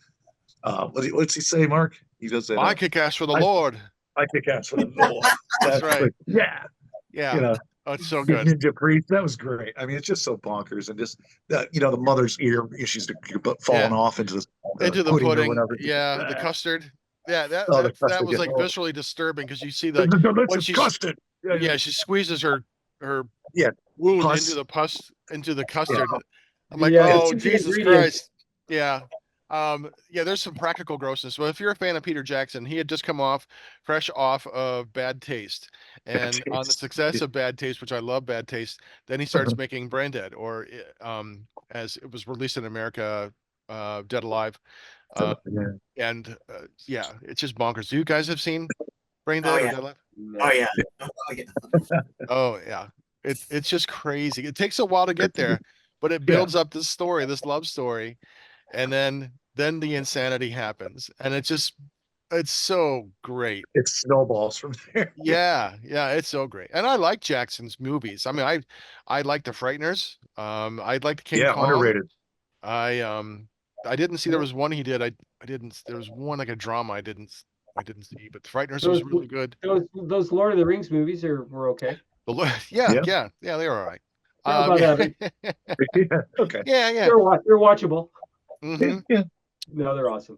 What's he say, Mark? He does that. I kick ass for the I, Lord. I kick ass for the Lord. That's right. Yeah. Yeah. You know, Oh, it's so his good. ninja priest. That was great. I mean, it's just so bonkers, and just that the mother's ear, she's falling Yeah. off into the Into the pudding or pudding. whatever. Yeah. The custard. Yeah. That Oh, the that that custard was getting like old. visually disturbing because you see The like when delicious she's custard. yeah she squeezes her Yeah. wound Pus. into the Yeah. custard. I'm like, The oh It's secret Jesus ingredients. Christ. Yeah. Yeah, there's some practical grossness. Well, if you're a fan of Peter Jackson, he had just come fresh off of Bad Taste. bad And on the taste. success of Bad Taste, which I love Bad Taste, then he starts making Brain Dead, or as it was released in America, Dead Alive. Uh, Yeah. and yeah, it's just bonkers. Do you guys have seen Brain Oh Dead or yeah. Dead Alive? Oh No. yeah. Oh yeah. Oh yeah. It's just crazy. It takes a while to get there, but it Yeah. builds up this story, this love story, and then the insanity happens. And it's so great. It snowballs from there. Yeah, yeah, it's so great. And I like Jackson's movies. I mean, I like The Frighteners. I liked King Yeah, Kong. underrated. I didn't see there was one he did. I didn't there was one like a drama I didn't see, but The Frighteners was Those really good. those Lord of the Rings movies were okay. Yeah, Yeah. yeah, they were all right. They're above average. Yeah, Yeah. Okay. yeah, yeah. They're watchable. Hmm. Yeah. No, they're awesome.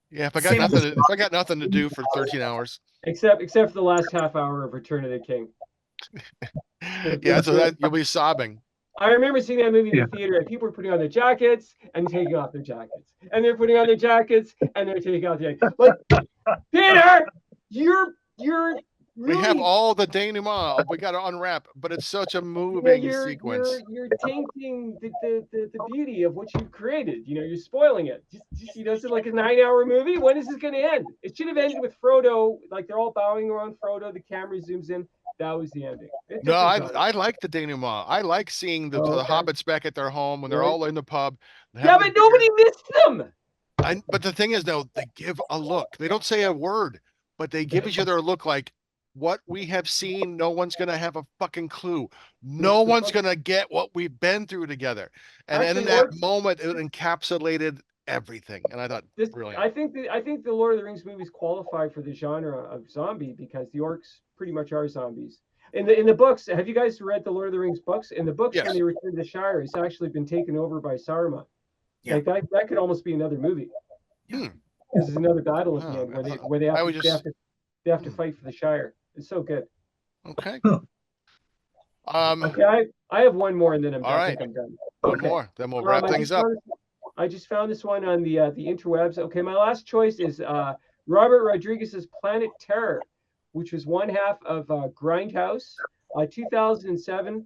Yeah, Sim- if I got nothing to do for 13 hours. Except for the last half hour of Return of the King. Yeah, so that you'll be sobbing. I remember seeing that movie in Yeah. the theater, and people were putting on their jackets and taking off their jackets, and they're putting on their jackets and they're taking off their jackets. Like, Peter, you're We have really all the denouement. We got to unwrap, but it's such a moving sequence. you're tainting the beauty of what you've created. You're spoiling it. It's like a 9-hour movie. When is this going to end? It should have ended with Frodo, like they're all bowing around Frodo. The camera zooms in. That was the ending. It No, took a genre. I like the denouement. I like seeing the Oh, okay. hobbits back at their home when they're Right. all in the pub Yeah, having the but beer. nobody missed them. But the thing is, though, they give a look. They don't say a word, but they give each other a look like what we have seen. No one's gonna have a fucking clue. No one's gonna get what we've been through together. And then in Actually, that orcs. moment, it encapsulated everything. And I thought, This brilliant. I think the Lord of the Rings movies qualify for the genre of zombie because the orcs pretty much are zombies. In the books, have you guys read the Lord of the Rings books? In the books, when Yes. they return to the Shire, it's actually been taken over by Saruman. Yeah. Like that could almost be another movie Hmm. because there's another battle at the Oh, end where I where they have I to was just they have to fight for the Shire. It's so good. okay. Huh. Okay, I have one more and then All I right. think I'm done. One Okay. more, then we'll wrap things up. I just found this one on the interwebs. Okay, my last choice is Robert Rodriguez's Planet Terror, which was one half of Grindhouse, 2007,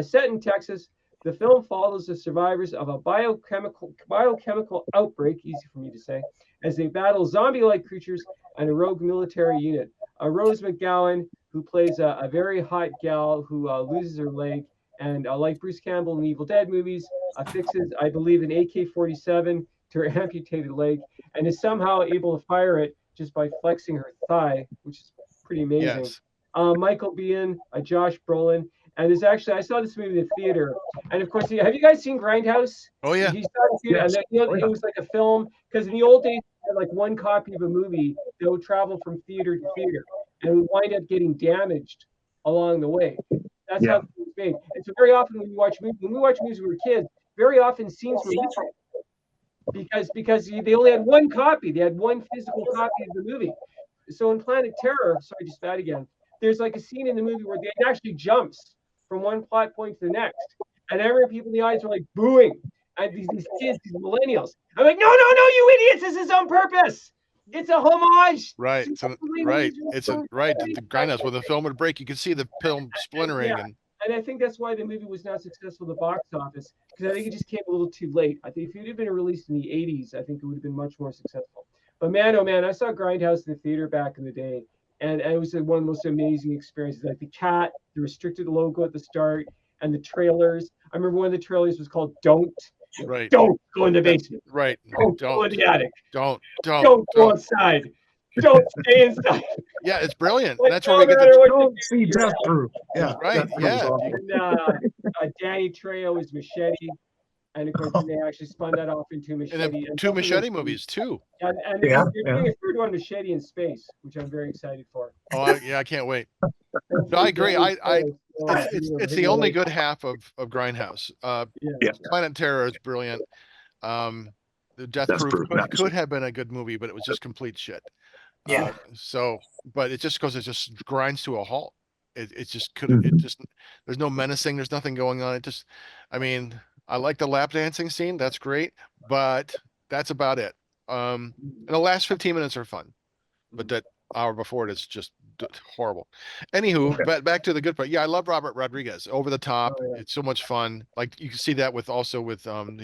set in Texas. The film follows the survivors of a biochemical outbreak, easy for me to say, as they battle zombie-like creatures and a rogue military unit. Rose McGowan, who plays a very hot gal who loses her leg, and like Bruce Campbell in the Evil Dead movies, fixes, I believe, an AK-47 to her amputated leg, and is somehow able to fire it just by flexing her thigh, which is pretty amazing. Yes. Michael Biehn, Josh Brolin, and there's actually I saw this movie in the theater, and of course, have you guys seen Grindhouse? Oh yeah. If you saw it in the theater, Yes. and Oh, yeah. it was like a film because in the old days, you had like one copy of a movie that would travel from theater to theater, and would wind up getting damaged along the way. That's Yeah. how it was made. And so very often when we watch movies when we were kids, very often scenes were missing because they only had one copy. They had one physical copy of the movie. So in Planet Terror, sorry, just that again. There's like a scene in the movie where it actually jumps from one plot point to the next, and I remember people in the audience were like booing, and these kids, these millennials. I'm like, no, no, no, you idiots! This is on purpose. It's a homage. Right. So right. It's a right. The grindhouse where the film would break, you could see the film splintering and And I think that's why the movie was not successful at the box office because I think it just came a little too late. I think if it had been released in the 80s, I think it would have been much more successful. But man, oh man, I saw Grindhouse in the theater back in the day, and it was one of the most amazing experiences. Like the cat, the restricted logo at the start, and the trailers. I remember one of the trailers was called "Don't." right. Don't go in the basement. Right. Don't go in the attic. Don't Don't go outside. Don't stay inside. Yeah, it's brilliant. Like, That's where no we get matter the what you Don't do, see you're Death Proof. Yeah. right. Death Proof is Yeah. awful. and Danny Trejo is Machete, And of course, then they actually spun that off into And Machete. then And two both of those Machete movies- movies too. And Yeah, they're doing a third one, Machete in Space, which I'm very excited for. Oh, yeah, I can't wait. No, I Hopefully agree. Bale I is still, it's the video only like- good half of Grindhouse. Yeah. yeah, Planet Terror is brilliant. The Death that's Proof proof. could have been a good movie, but it was just complete shit. Yeah. So, but it just goes, it just grinds to a halt. It just could, it Mhm. just, there's no menacing, there's nothing going on. It just, I mean, I like the lap dancing scene. That's great, but that's about it. And the last 15 minutes are fun, but that hour before it is just horrible. Anywho, but back to the good part. Yeah, I love Robert Rodriguez. Over the top. Oh, yeah. It's so much fun. Like you can see that with also with From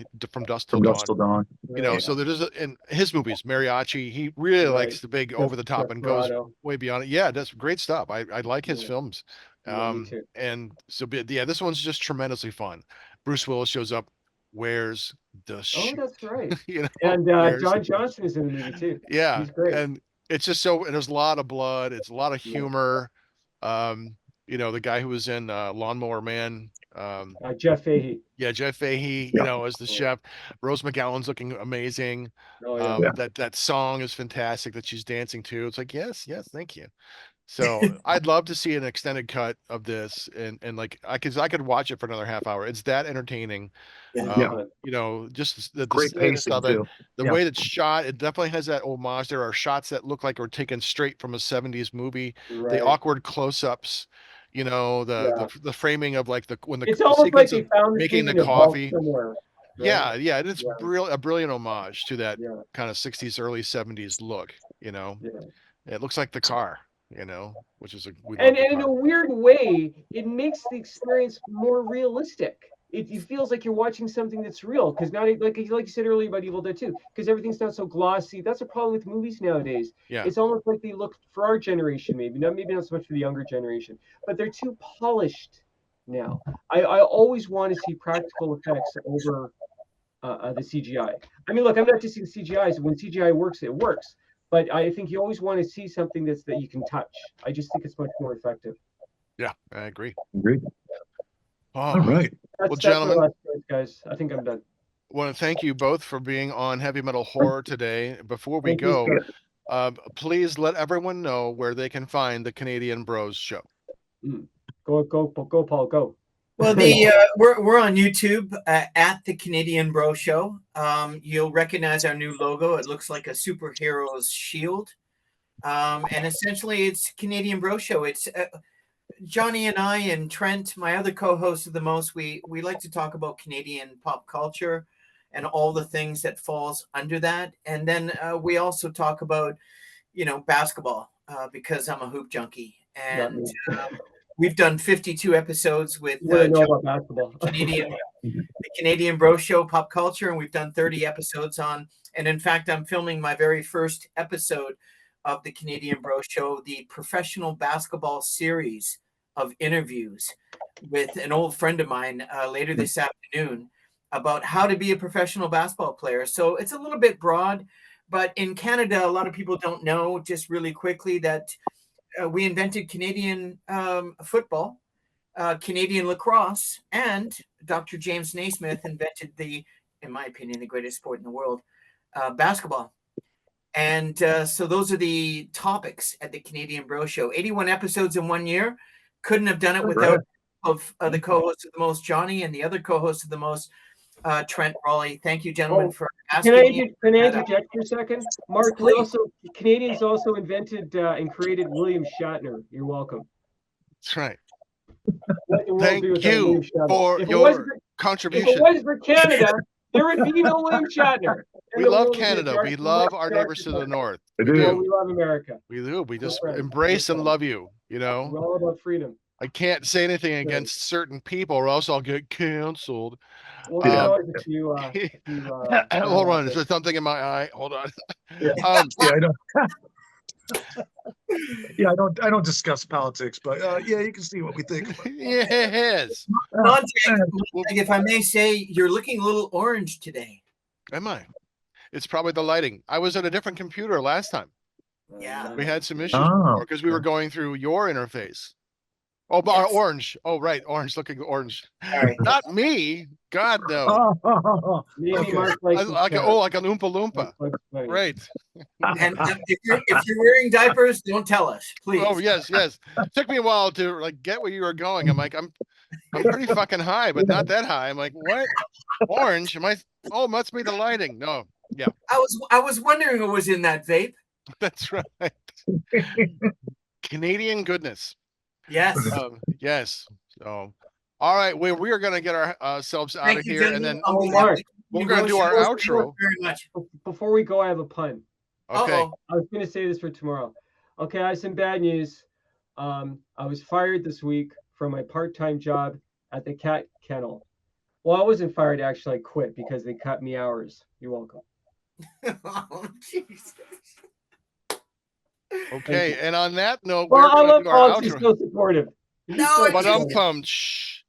Dusk Till From Dawn. Dusk Till Dawn. You know, Right. so there's in his movies, mariachi, he really Right. likes the big over the top and goes Desperado. way beyond it. Yeah, that's great stuff. I like his Yeah. films. Yeah, me too. And so yeah, this one's just tremendously fun. Bruce Willis shows up. Where's the Oh, shoe? that's right. You know, And where's John Johnson is in the movie too. yeah, He's great. and it's just so, and there's a lot of blood, it's a lot of Yeah. humor. You know, the guy who was in Lawnmower Man, Jeff Fahey. yeah, Jeff Fahey, you Yeah. know, as the chef. Rose McGowan's looking amazing. Oh yeah. Yeah. That song is fantastic that she's dancing to. It's like, yes, yes, thank you. So I'd love to see an extended cut of this, and like I could watch it for another half hour. It's that entertaining. Yeah. You know, just the Great silliness pacing of it, too. the Yeah. way it's shot, it definitely has that homage. There are shots that look like are taken straight from a 70s movie. The Right. awkward close-ups, you know, Yeah. the framing of like when It's the almost like sequence they of found this making movie the in a vault coffee. somewhere. Right? Yeah, yeah, and it's Yeah. a brilliant homage to that Yeah. kind of 60s, early 70s look, you know. Yeah. It looks like the car, you know, which is we love And the in a car. weird way, it makes the experience more realistic. It feels like you're watching something that's real because now, like you said earlier about Evil Dead 2, because everything's not so glossy. That's a problem with movies nowadays. Yeah. It's almost like they look for our generation, maybe not so much for the younger generation, but they're too polished now. I always want to see practical effects over the CGI. I mean, look, I'm not dissing CGI. So when CGI works, it works. But I think you always want to see something that you can touch. I just think it's much more effective. Yeah, I agree. Agreed. All Oh, right. well, That's my gentlemen, last choice, guys. I think I'm done. want to thank you both for being on Heavy Metal Horror today. Before we Thank you, go, sir. please let everyone know where they can find the Canadian Bros Show. Go, Paul, go. Well, we're on YouTube at the Canadian Bro Show. You'll recognize our new logo. It looks like a superhero's shield, and essentially it's Canadian Bro Show. It's Johnny and I and Trent, my other co-host of the most. We like to talk about Canadian pop culture and all the things that falls under that, and then we also talk about basketball because I'm a hoop junkie, and we've done 52 episodes with What do I know about basketball? the Canadian Bro Show pop culture, and we've done 30 episodes on. And in fact, I'm filming my very first episode of the Canadian Bro Show, the professional basketball series of interviews with an old friend of mine later this afternoon about how to be a professional basketball player. So it's a little bit broad, but in Canada, a lot of people don't know, just really quickly, that we invented Canadian football, Canadian lacrosse, and Dr. James Naismith invented in my opinion, the greatest sport in the world, basketball. And so those are the topics at the Canadian Bro Show. 81 episodes in 1 year. Couldn't have done it without the co-host of the most, Johnny, and the other co-host of the most, Trent Raleigh. Thank you, gentlemen, for asking me. Can I interject for a second? Mark, Canadians also invented and created William Shatner. You're welcome. That's right. What the world Thank be without you William Shatner? for If your it contribution. was for Canada, there would be no William Shatner. We love Canada. We love our neighbors to the north. I We do. Well, do. we love America. We do. We just We're friends. embrace We're and friends. love you, you know? We're all about freedom. I can't say anything against certain people or else I'll get canceled. Well, there's Um, always a few. Hold on. Is there something in my eye? Hold on. Yeah, I don't. Yeah, I don't discuss politics, but yeah, you can see what we think. Yes. Montag, if I may say, you're looking a little orange today. Am I? It's probably the lighting. I was at a different computer last time. Yeah. We had some issues because we were going through your interface. Oh, Yes. orange. Oh, right, orange, looking orange. Sorry. Not me. God no. Maybe Okay. Mark likes his hair. Like an Oompa Loompa. Bugs Bunny. Right. And if you're wearing diapers, don't tell us, please. Oh yes, yes. Took me a while to like get where you were going. I'm like, I'm pretty fucking high, but not that high. I'm like, what? Orange? Am I? Oh, must be the lighting. No. Yeah, I was wondering what was in that vape. that's right. Canadian goodness. Yes. Yes. So, all right, we are gonna get ourselves out Thank of you, here, and gentlemen. then On Oh, behalf of Mark. the we're gonna do Roche, our thank you outro. very much. Before we go, I have a pun. Okay. Uh-oh. I was going to say this for tomorrow. Okay, I have some bad news. I was fired this week from my part-time job at the cat kennel. Well, I wasn't fired, actually. I quit because they cut me hours. You're welcome. Oh, Jesus. Okay. And on that note, Well, we're I gonna love do our Pauly. He's outro. so supportive. He's No, so it's But I'm supportive. pumped. Shh.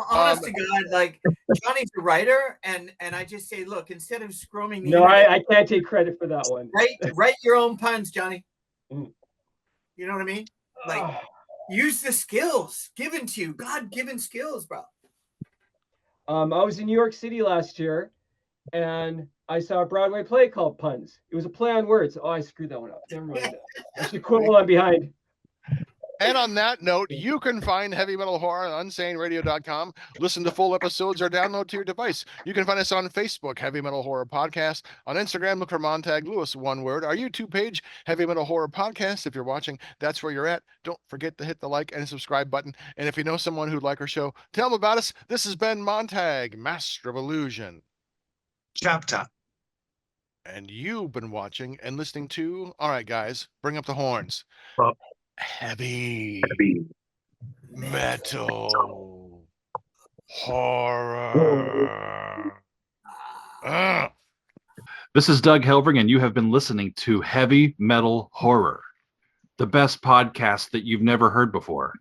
Honest to God, like Johnny's a writer, and I just say, look, instead of scrumming the No, internet, I can't take credit for that one. write your own puns, Johnny. Mm. You know what I mean? Like, use the skills given to you, God-given skills, bro. I was in New York City last year, and I saw a Broadway play called Puns. It was a play on words. Oh, I screwed that one up. Never mind. I should quit while I'm behind. And on that note, you can find Heavy Metal Horror on unsaneradio.com. Listen to full episodes or download to your device. You can find us on Facebook, Heavy Metal Horror Podcast. On Instagram, look for Montag Lewis, one word. Our YouTube page, Heavy Metal Horror Podcast. If you're watching, that's where you're at. Don't forget to hit the like and subscribe button. And if you know someone who'd like our show, tell them about us. This has been Montag, Master of Illusion. Chapter. And you've been watching and listening to, all right, guys, bring up the horns. Well, Heavy Heavy Metal Horror. This is Doug Helbring, and you have been listening to Heavy Metal Horror, the best podcast that you've never heard before.